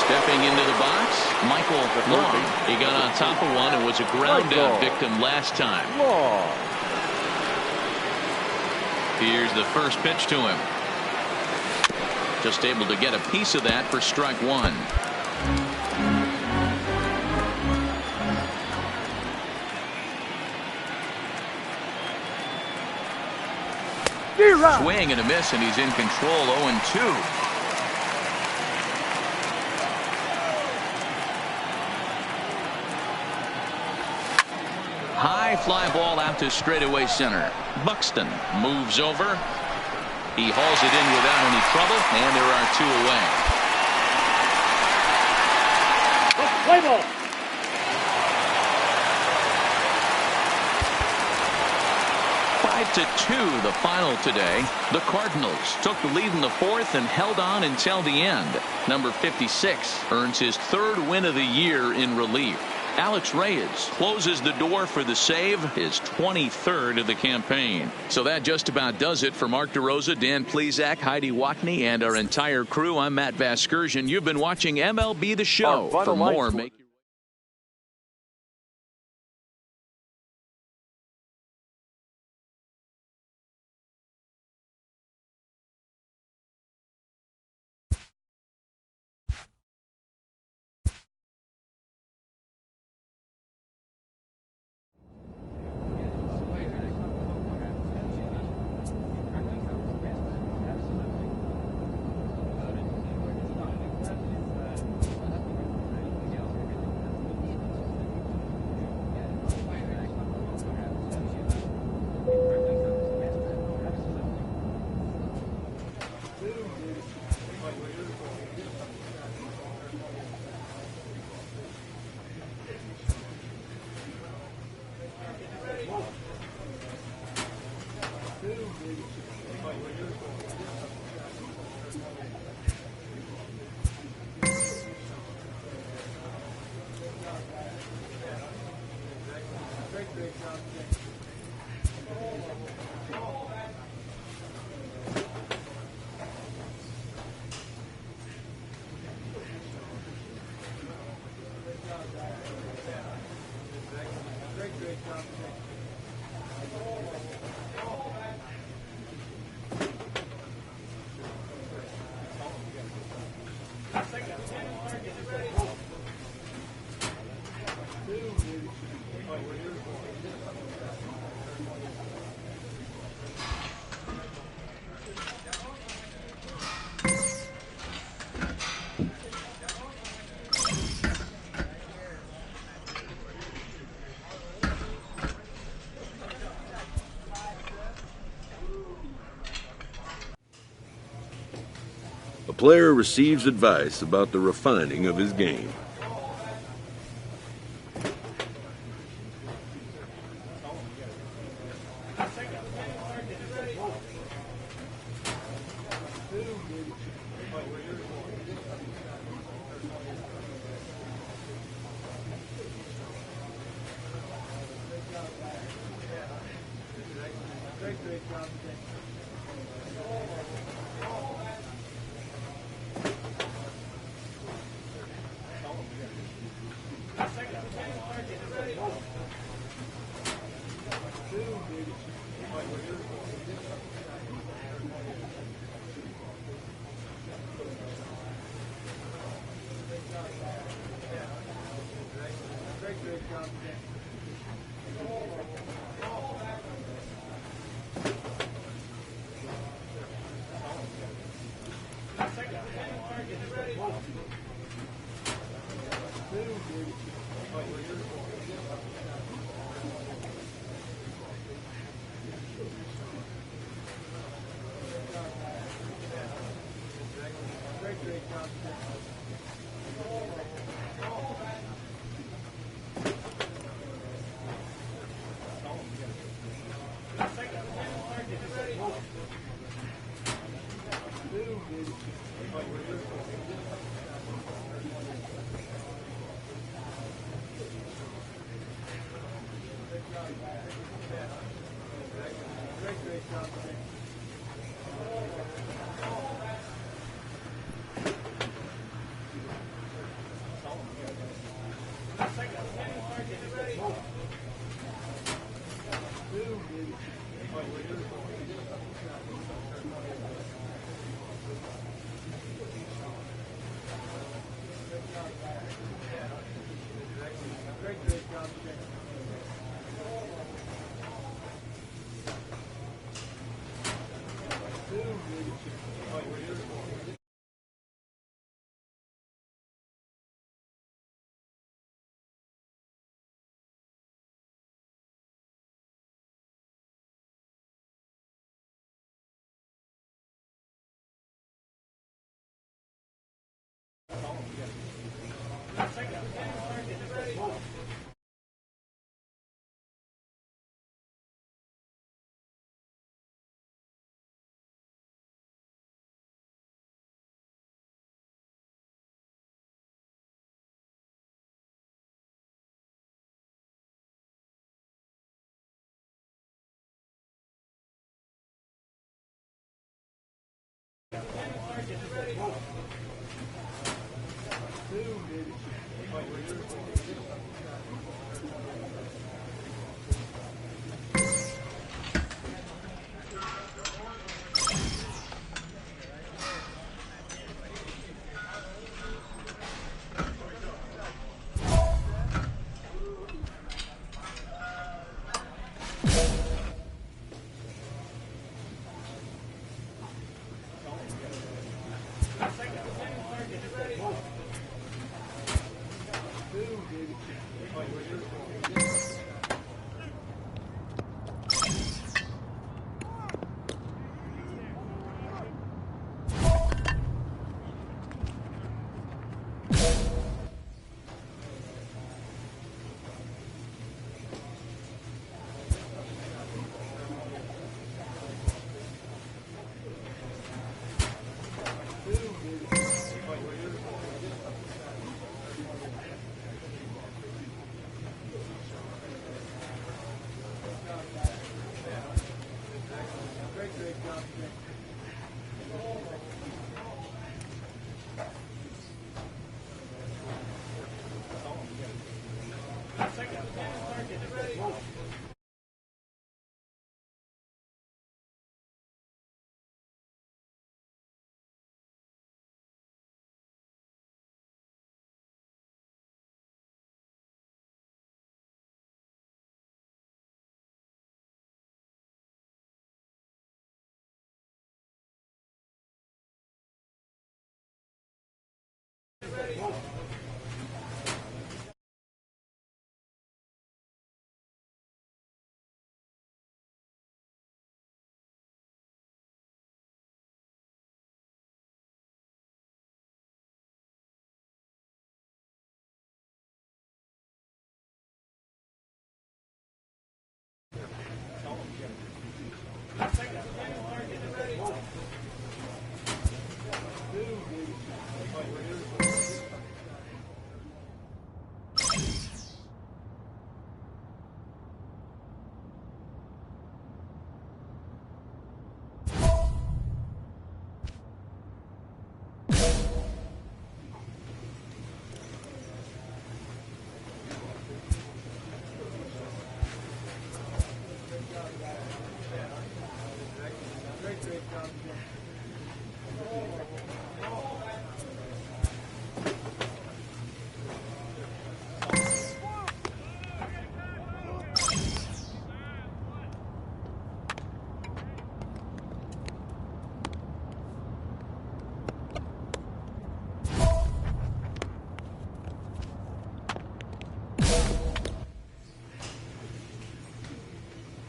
Stepping into the box, Michael Long. He got on top of one and was a ground out victim last time. Long. Here's the first pitch to him. Just able to get a piece of that for strike 1. Swing and a miss, and he's in control. 0-2. High fly ball out to straightaway center. Buxton moves over. He hauls it in without any trouble, and there are 2 away. Play ball. 5-2 the final today. The Cardinals took the lead in the 4th and held on until the end. Number 56 earns his 3rd win of the year in relief. Alex Reyes closes the door for the save, his 23rd of the campaign. So that just about does it for Mark DeRosa, Dan Plesac, Heidi Watney, and our entire crew. I'm Matt Vasgersian. You've been watching MLB The Show. For more, make A player receives advice about the refining of his game.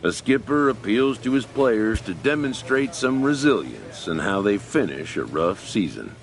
A skipper appeals to his players to demonstrate some resilience in how they finish a rough season.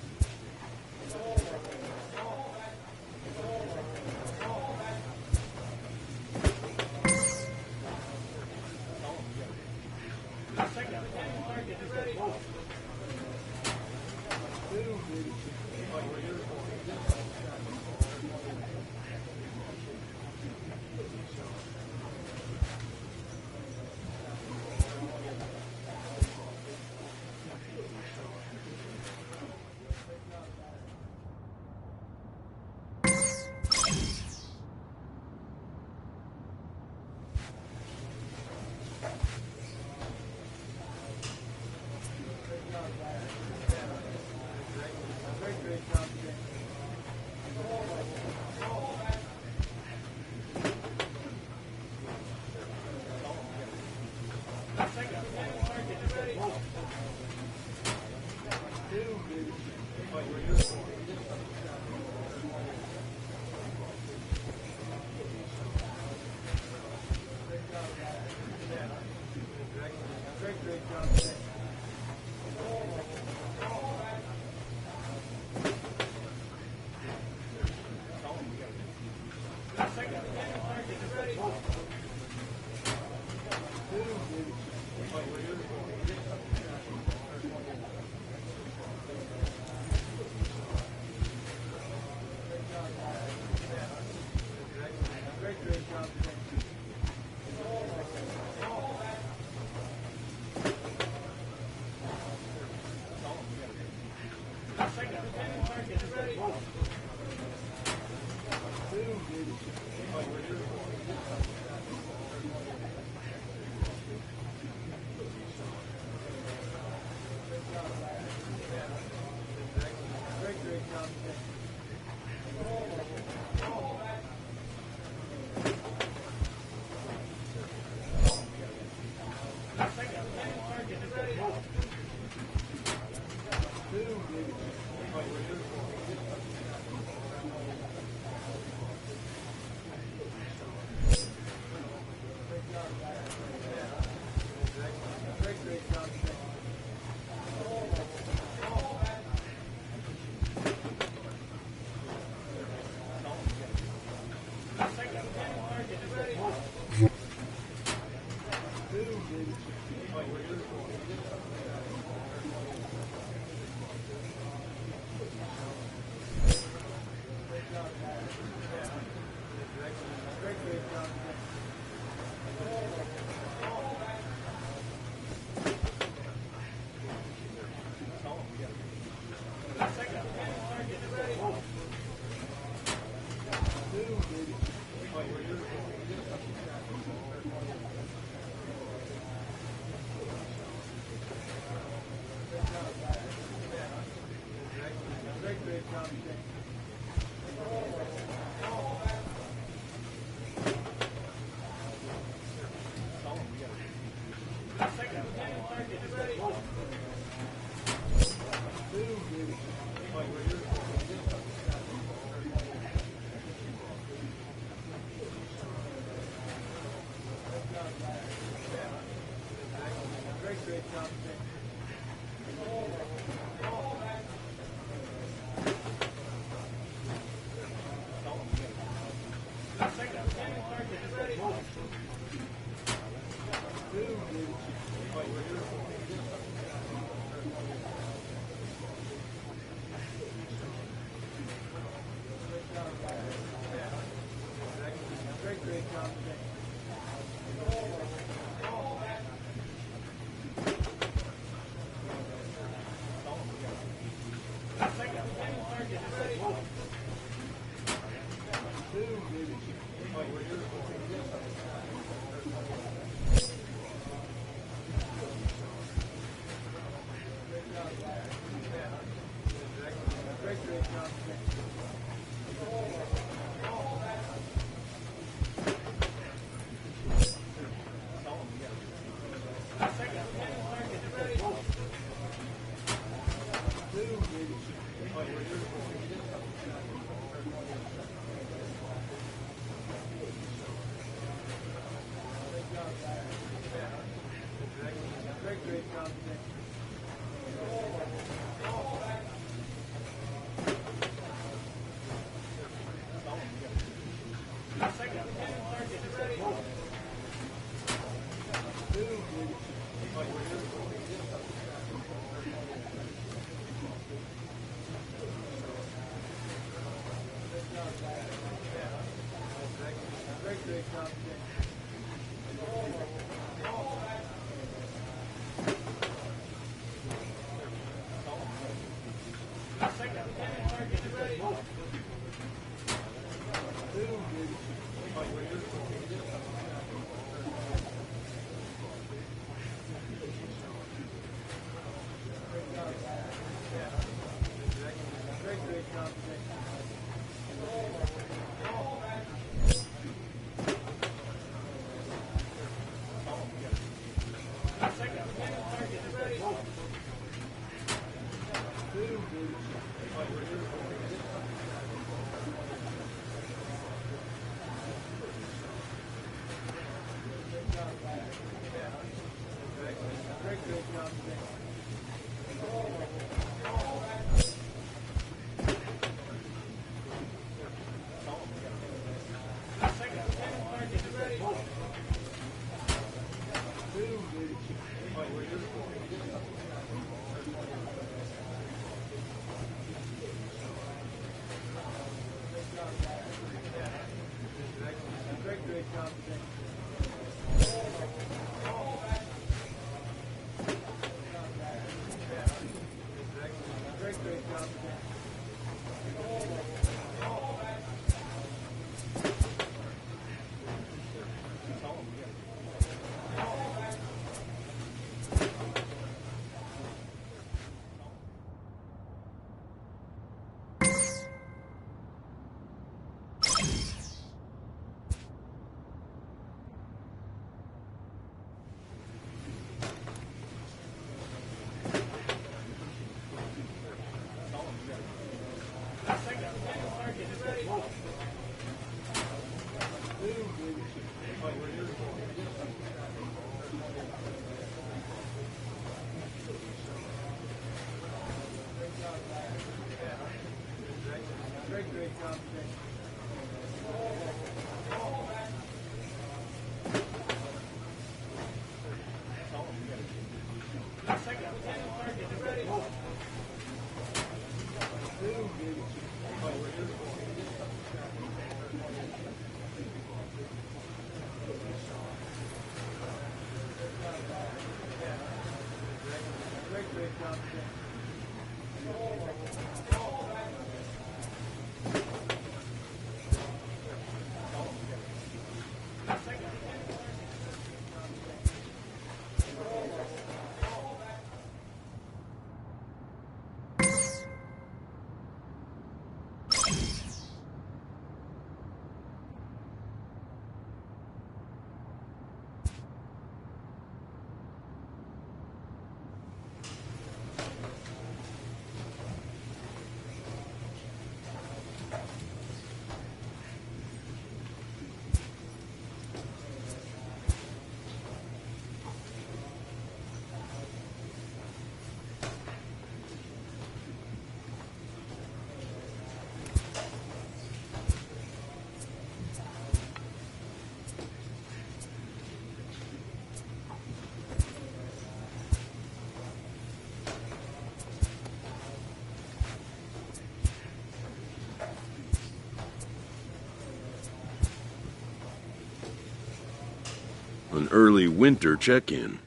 An early winter check-in.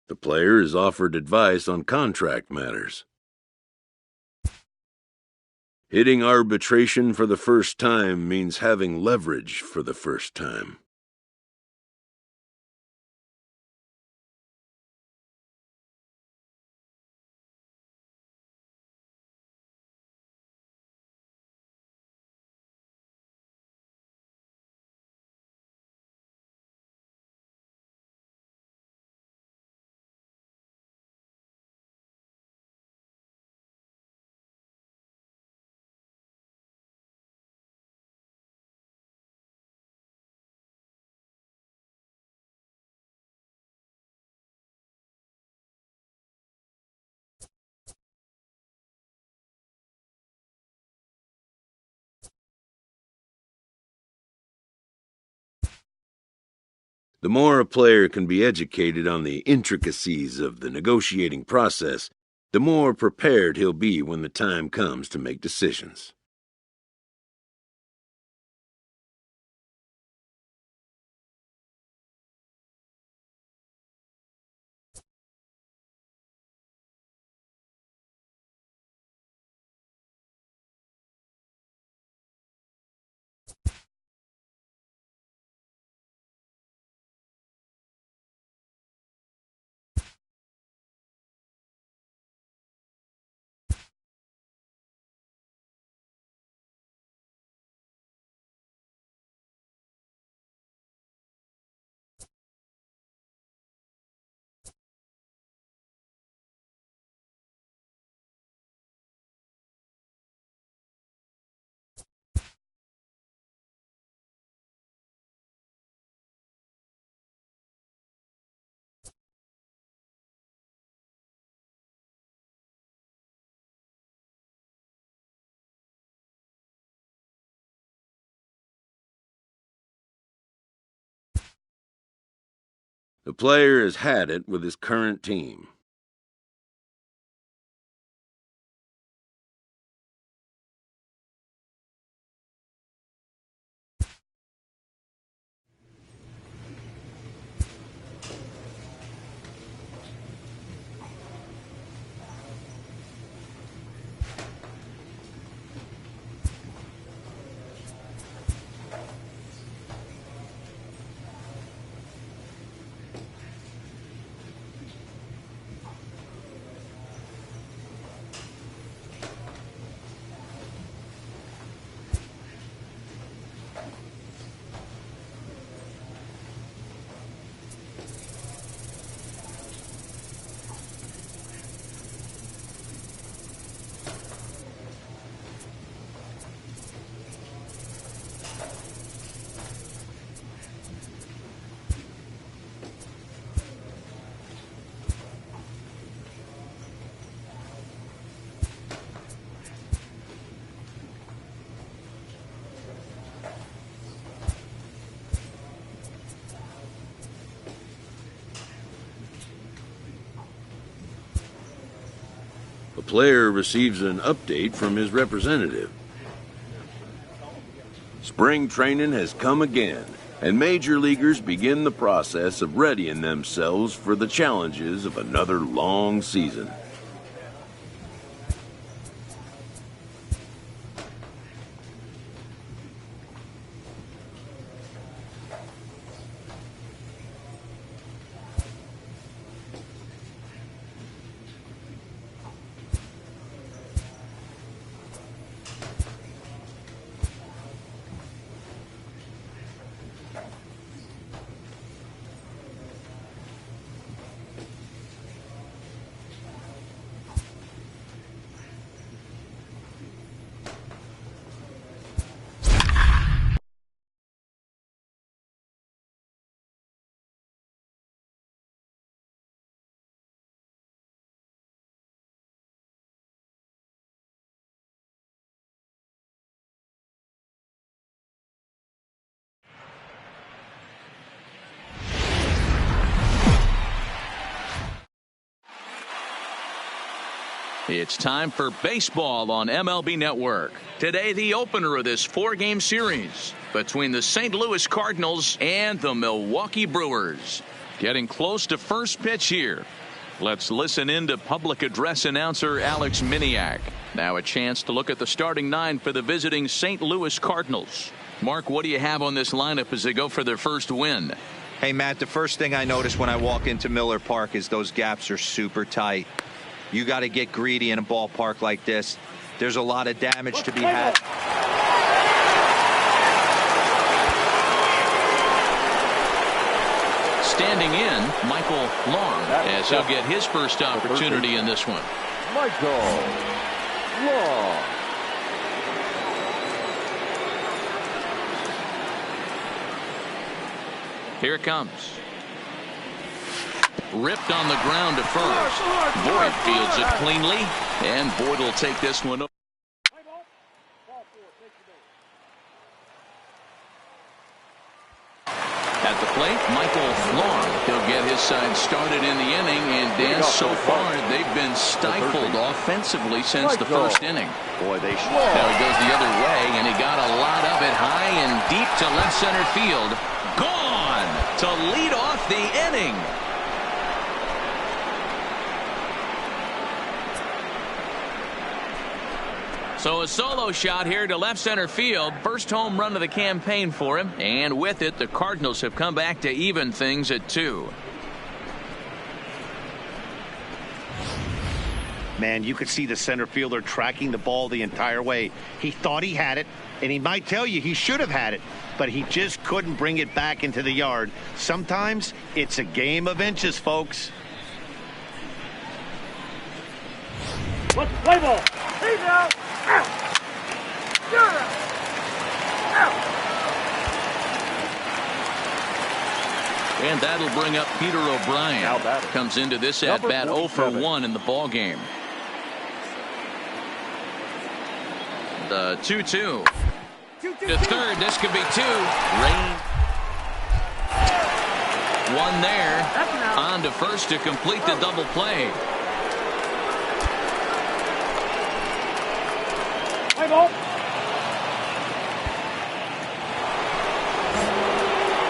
The player is offered advice on contract matters. Hitting arbitration for the first time means having leverage for the first time. The more a player can be educated on the intricacies of the negotiating process, the more prepared he'll be when the time comes to make decisions. The player has had it with his current team. The player receives an update from his representative. Spring training has come again, and major leaguers begin the process of readying themselves for the challenges of another long season. It's time for baseball on MLB Network. Today, the opener of this four-game series between the St. Louis Cardinals and the Milwaukee Brewers. Getting close to first pitch here. Let's listen in to public address announcer Alex Miniak. Now a chance to look at the starting 9 for the visiting St. Louis Cardinals. Mark, what do you have on this lineup as they go for their first win? Hey, Matt, the first thing I notice when I walk into Miller Park is those gaps are super tight. You got to get greedy in a ballpark like this. There's a lot of damage to be had. Standing in, Michael Long, as he'll get his first opportunity in this one. Michael Long. Here it comes. Ripped on the ground to first. Boyd fields it cleanly, and Boyd will take this one up. At the plate, Michael Long. He'll get his side started in the inning, and Dan, so far they've been stifled offensively since the first inning. Boy, they should. Now he goes the other way, and he got a lot of it high and deep to left center field. Gone to lead off the inning. So a solo shot here to left center field. First home run of the campaign for him. And with it, the Cardinals have come back to even things at 2. Man, you could see the center fielder tracking the ball the entire way. He thought he had it, and he might tell you he should have had it, but he just couldn't bring it back into the yard. Sometimes it's a game of inches, folks. Let's play ball. He's out. Out. You're out. Out. And that'll bring up Peter O'Brien. Comes into this at-bat 0 for 1 in the ball game. The 2-2. To third, this could be 2. Rain. One there. On to first to complete the double play. Play ball.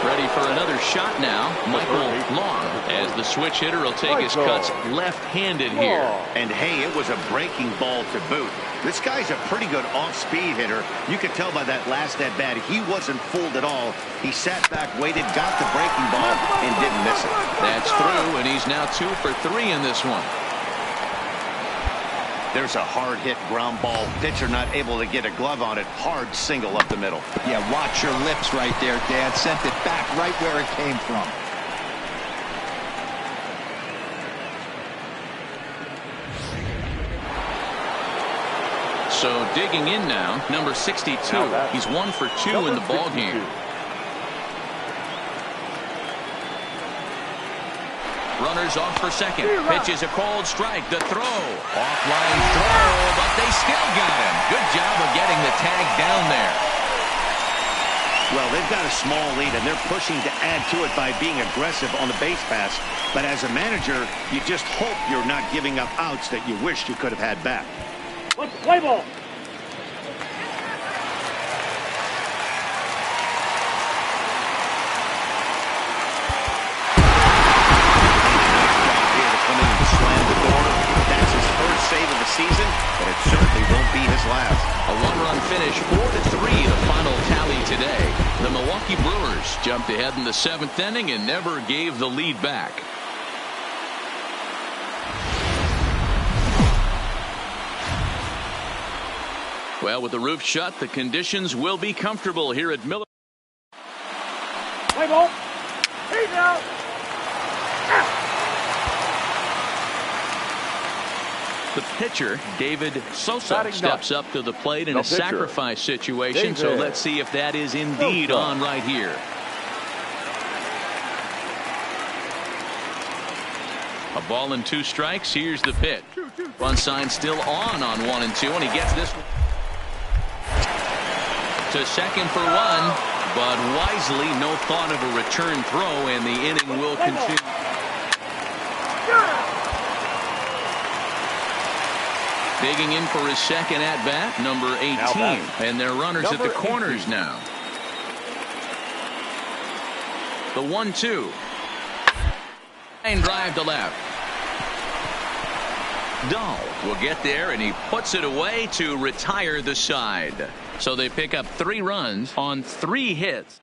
Ready for another shot now. Michael Long, as the switch hitter will take his cuts left-handed here. And hey, it was a breaking ball to boot. This guy's a pretty good off-speed hitter. You could tell by that last at-bat he wasn't fooled at all. He sat back, waited, got the breaking ball, and didn't miss it. That's through, and he's now 2 for 3 in this one. There's a hard hit ground ball. Pitcher not able to get a glove on it. Hard single up the middle. Yeah, watch your lips right there, Dad. Sent it back right where it came from. So digging in now, number 62. He's 1 for 2 in the ball game. Runners off for second. Pitch is a cold strike. The throw. Offline throw, but they still got him. Good job of getting the tag down there. Well, they've got a small lead, and they're pushing to add to it by being aggressive on the base pass. But as a manager, you just hope you're not giving up outs that you wish you could have had back. Let's play ball. Save of the season, but it certainly won't be his last. A one-run finish, 4-3, the final tally today. The Milwaukee Brewers jumped ahead in the 7th inning and never gave the lead back. Well, with the roof shut, the conditions will be comfortable here at Miller. Play ball. He's out. The pitcher, David Sosa, steps up to the plate in a sacrifice situation. So let's see if that is indeed on right here. A ball and 2 strikes. Here's the pitch. Run sign still on 1 and 2, and he gets this to second for 1, but wisely, no thought of a return throw, and the inning will continue. Digging in for his second at-bat, number 18. And they're runners at the corners now. The 1-2. And drive to left. Dahl will get there, and he puts it away to retire the side. So they pick up 3 runs on 3 hits.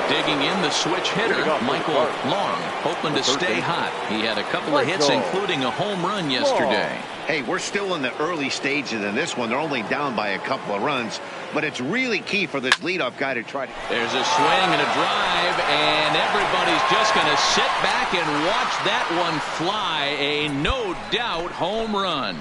Digging in, the switch hitter, Michael Long, hoping to stay hot. He had a couple of hits, including a home run yesterday. Hey, we're still in the early stages in this one. They're only down by a couple of runs, but it's really key for this leadoff guy to try to... There's a swing and a drive, and everybody's just going to sit back and watch that one fly. A no-doubt home run.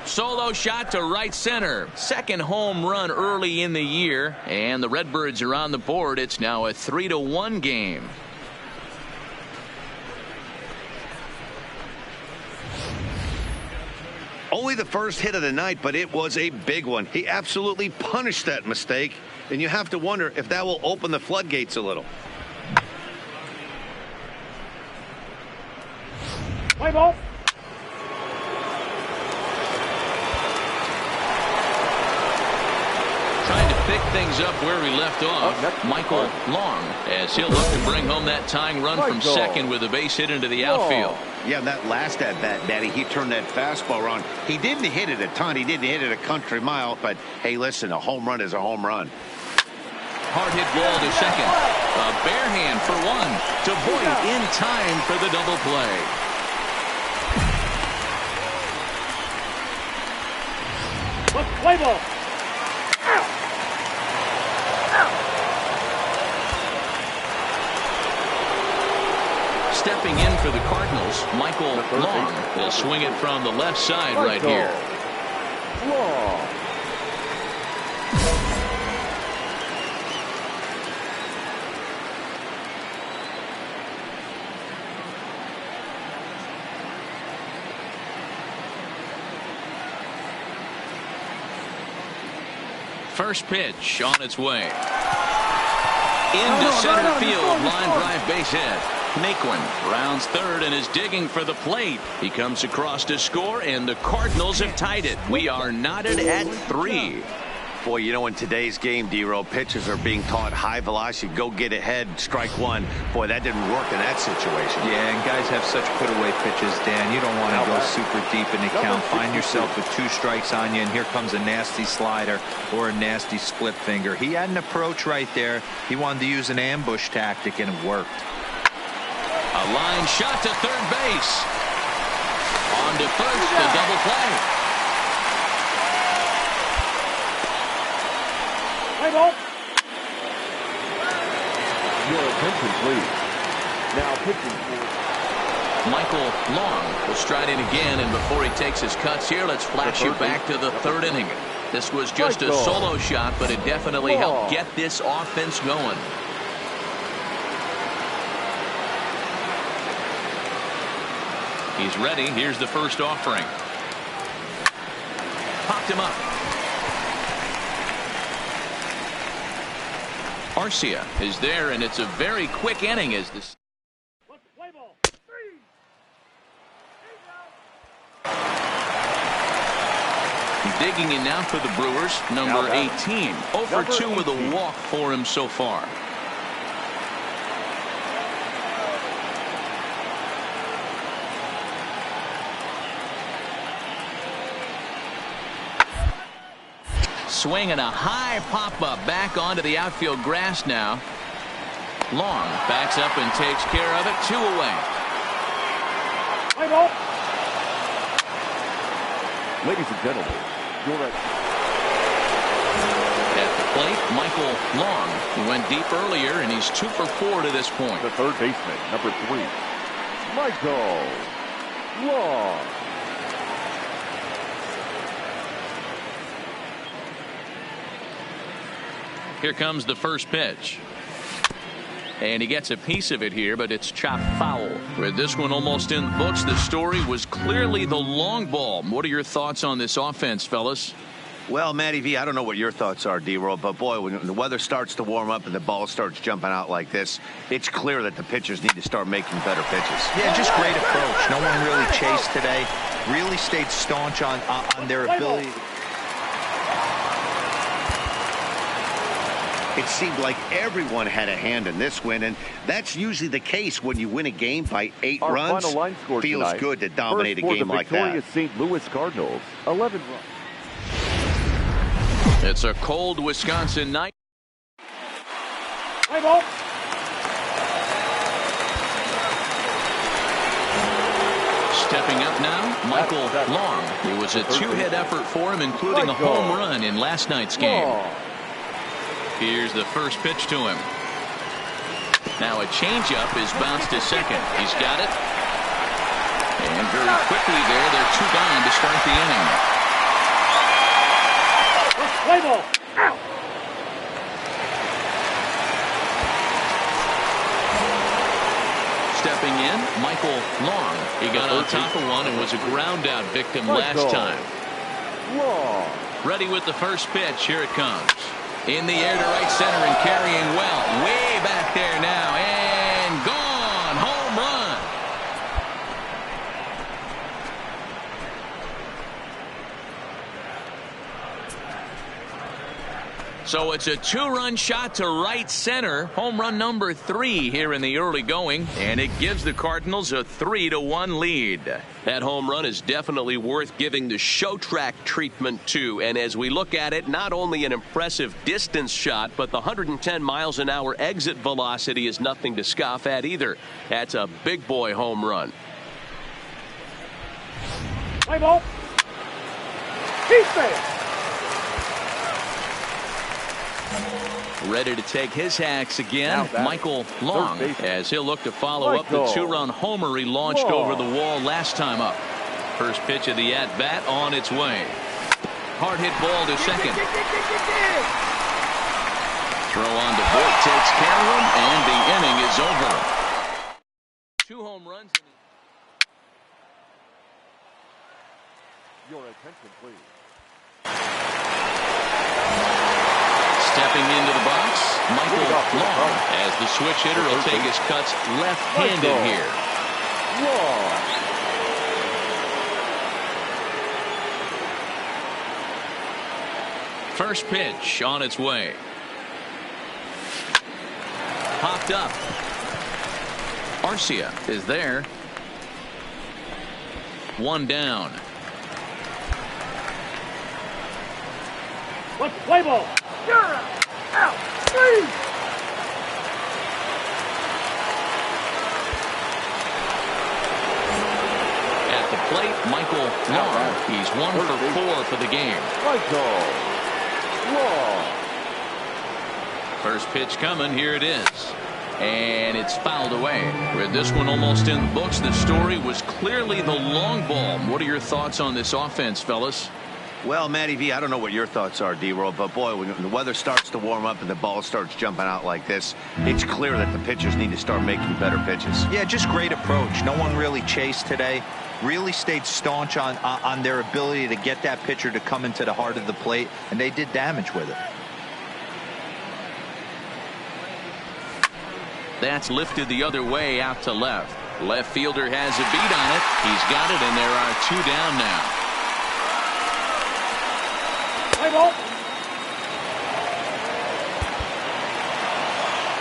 Solo shot to right center. Second home run early in the year, and the Redbirds are on the board. It's now a 3-1 game. Only the first hit of the night, but it was a big one. He absolutely punished that mistake, and you have to wonder if that will open the floodgates a little. Play ball. Trying to pick things up where we left off, Michael Long, as he'll look to bring home that tying run from second with a base hit into the outfield. Yeah, that last at-bat, Daddy, he turned that fastball around. He didn't hit it a ton. He didn't hit it a country mile, but, hey, listen, a home run is a home run. Hard hit ball to second. A bare hand for one to Boyd in time for the double play. Let's play ball. Stepping in for the Cardinals, Michael Long will swing it from the left side right here. Long. First pitch on its way. Into center field, line drive base hit. Naquin rounds third and is digging for the plate. He comes across to score, and the Cardinals have tied it. We are knotted at 3. Boy, you know, in today's game, D-Row, pitchers are being taught high velocity, go get ahead, strike one. Boy, that didn't work in that situation. Yeah, and guys have such put-away pitches, Dan. You don't want to go super deep in the count. Find yourself with 2 strikes on you, and here comes a nasty slider or a nasty split finger. He had an approach right there. He wanted to use an ambush tactic, and it worked. A line shot to third base. On to first, the double play. Play ball. Your attention, please. Now pitching for Michael Long will stride in again, and before he takes his cuts here, let's flash you back to the 3rd inning. This was just a solo shot, but it definitely helped get this offense going. He's ready. Here's the first offering. Popped him up. Arcia is there, and it's a very quick inning as this. Let's play ball. Digging in now for the Brewers, number 18. 0 for 2 with a walk for him so far. Swing and a high pop-up back onto the outfield grass now. Long backs up and takes care of it. 2 away. Play ball. ladies and gentlemen, your at the plate, Michael Long. He went deep earlier, and he's 2 for 4 to this point. the third baseman, number 3, Michael Long. Here comes the first pitch. And he gets a piece of it here, but it's chopped foul. With this one almost in the books, the story was clearly the long ball. What are your thoughts on this offense, fellas? Well, Matty V, I don't know what your thoughts are, D-Roll, but boy, when the weather starts to warm up and the ball starts jumping out like this, it's clear that the pitchers need to start making better pitches. Yeah, just great approach. No one really chased today. Really stayed staunch on their ability. It seemed like everyone had a hand in this win, and that's usually the case when you win a game by 8 Our runs. final line score Feels tonight. good to dominate First a game for the like that. victorious St. Louis Cardinals, 11 runs. It's a cold Wisconsin night. Play ball. Stepping up now, Michael Long. It was a two-hit effort for him, including a home run in last night's game. Here's the first pitch to him. Now a changeup is bounced to second. He's got it. And very quickly there, they're 2 down to start the inning. Play ball. Out. Stepping in, Michael Long. He got on top of one and was a ground out victim last time. Ready with the first pitch. Here it comes. In the air to right center and carrying well. Way back there now. And gone. Home run. So it's a 2-run shot to right center. Home run number 3 here in the early going. And it gives the Cardinals a 3-1 lead. That home run is definitely worth giving the show track treatment to. And as we look at it, not only an impressive distance shot, but the 110 miles an hour exit velocity is nothing to scoff at either. That's a big boy home run. Play ball. He's there. Ready to take his hacks again, Michael Long, as he'll look to follow up the 2-run homer he launched over the wall last time up. First pitch of the at-bat on its way. Hard hit ball to second. Throw on to Voit, takes care of him, and the inning is over. 2 home runs. Your attention, please. Stepping into the box, Michael Long, as the switch hitter will take his cuts left-handed here. First pitch on its way. Popped up. Arcia is there. 1 down. Let's play ball. You're out. 3. At the plate, Michael Long. He's 1 for 4 for the game. Michael Long. First pitch coming. Here it is. And it's fouled away. With this one almost in the books, the story was clearly the long ball. What are your thoughts on this offense, fellas? Well, Matty V, I don't know what your thoughts are, D-Roll, but boy, when the weather starts to warm up and the ball starts jumping out like this, it's clear that the pitchers need to start making better pitches. Yeah, just great approach. No one really chased today. Really stayed staunch on their ability to get that pitcher to come into the heart of the plate, and they did damage with it. That's lifted the other way out to left. Left fielder has a beat on it. He's got it, and there are 2 down now. Play ball.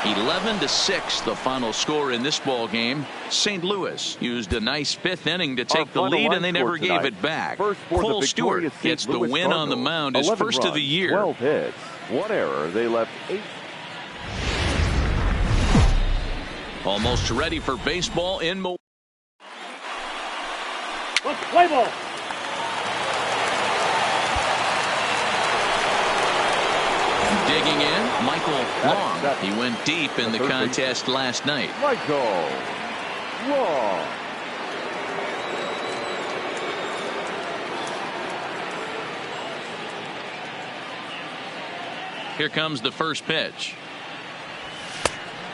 11-6, the final score in this ball game. St. Louis used a nice 5th inning to take the lead, and they never gave it back. Cole Stewart gets the win on the mound, his first of the year. 12 hits, 1 error. They left 8. Almost ready for baseball in Milwaukee. Let's play ball. Digging in, Michael Long. He went deep in the contest last night. Michael Long. Here comes the first pitch.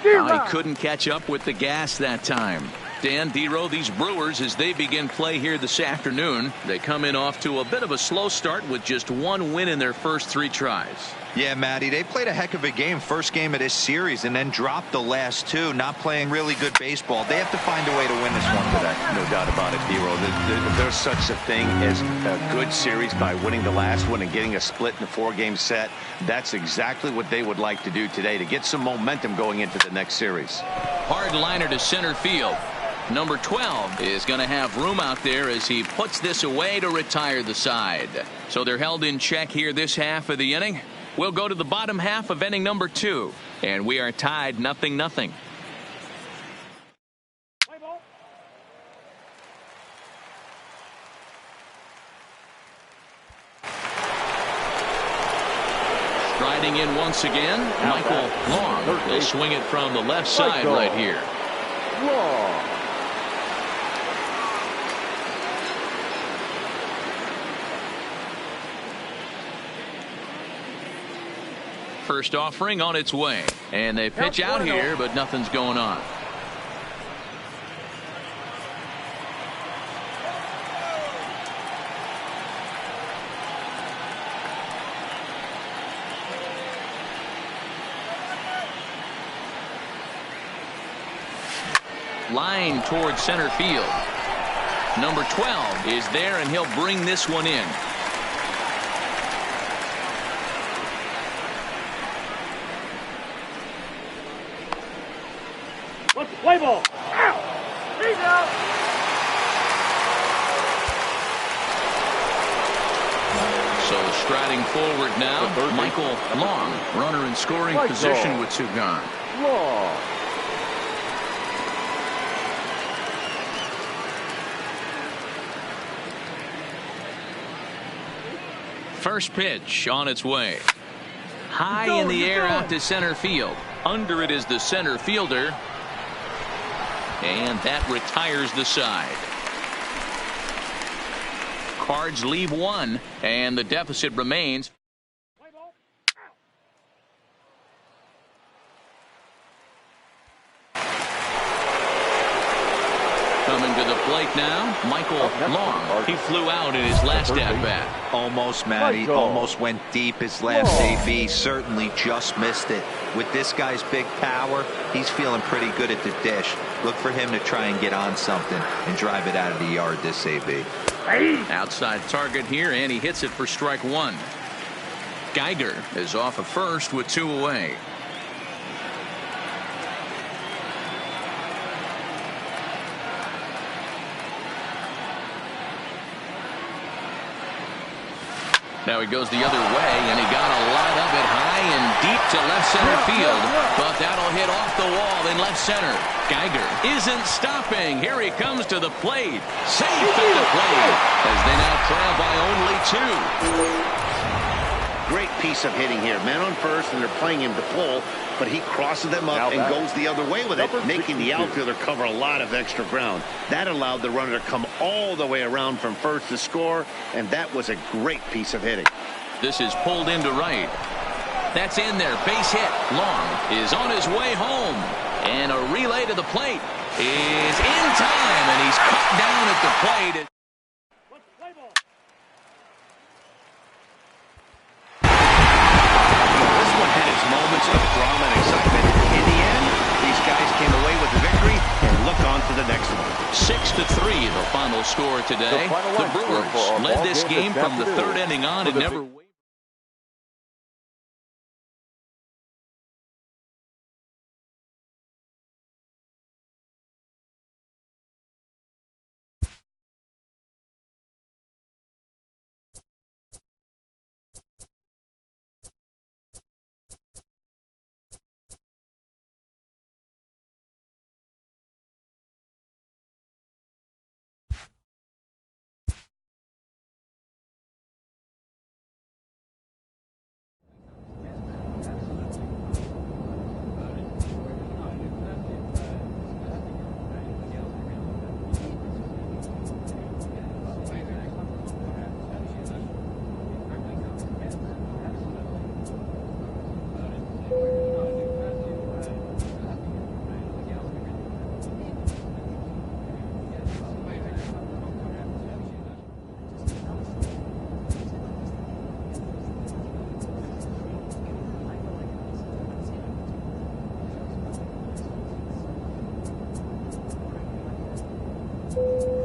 He couldn't catch up with the gas that time. Dan, D-Row, these Brewers, as they begin play here this afternoon, they come in off to a bit of a slow start with just 1 win in their first 3 tries. Yeah, Matty, they played a heck of a game, first game of this series, and then dropped the last two, not playing really good baseball. They have to find a way to win this one today. No doubt about it, D-Roll. There's such a thing as a good series by winning the last one and getting a split in the 4-game set. That's exactly what they would like to do today to get some momentum going into the next series. Hard liner to center field. Number 12 is going to have room out there as he puts this away to retire the side. So they're held in check here this half of the inning. We'll go to the bottom half of inning number 2, and we are tied 0-0. Striding in once again, Michael Long. He'll swing it from the left side right here. Long. First offering on its way, and they pitch out here, but nothing's going on. Line towards center field. Number 12 is there, and he'll bring this one in. Let's play ball. Out. He's out. So striding forward now, Michael Long, runner in scoring position with 2 gone. Long. First pitch on its way. High in the air out to center field. Under it is the center fielder. And that retires the side. Cards leave 1, and the deficit remains. Coming to the plate now, Michael Long. He flew out in his last at-bat. Almost, Matty. Almost went deep his last AB. Certainly just missed it. With this guy's big power, he's feeling pretty good at the dish. Look for him to try and get on something and drive it out of the yard this AB. Outside target here, and he hits it for strike 1. Geiger is off of first with 2 away. Now he goes the other way, and he got a lot of it high and deep to left center field. But that'll hit off the wall in left center. Geiger isn't stopping. Here he comes to the plate. Safe at the plate as they now trail by only 2. Great piece of hitting here. Man on first, and they're playing him to pull, but he crosses them up and goes the other way with it, making the outfielder cover a lot of extra ground. That allowed the runner to come all the way around from first to score, and that was a great piece of hitting. This is pulled into right. That's in there. Base hit. Long is on his way home. And a relay to the plate is in time, and he's cut down at the plate. This one had its moments of drama and excitement. In the end, these guys came away with the victory and look on to the next one. 6-3, the final score today. The Brewers led this game from the 3rd inning on and never Bye.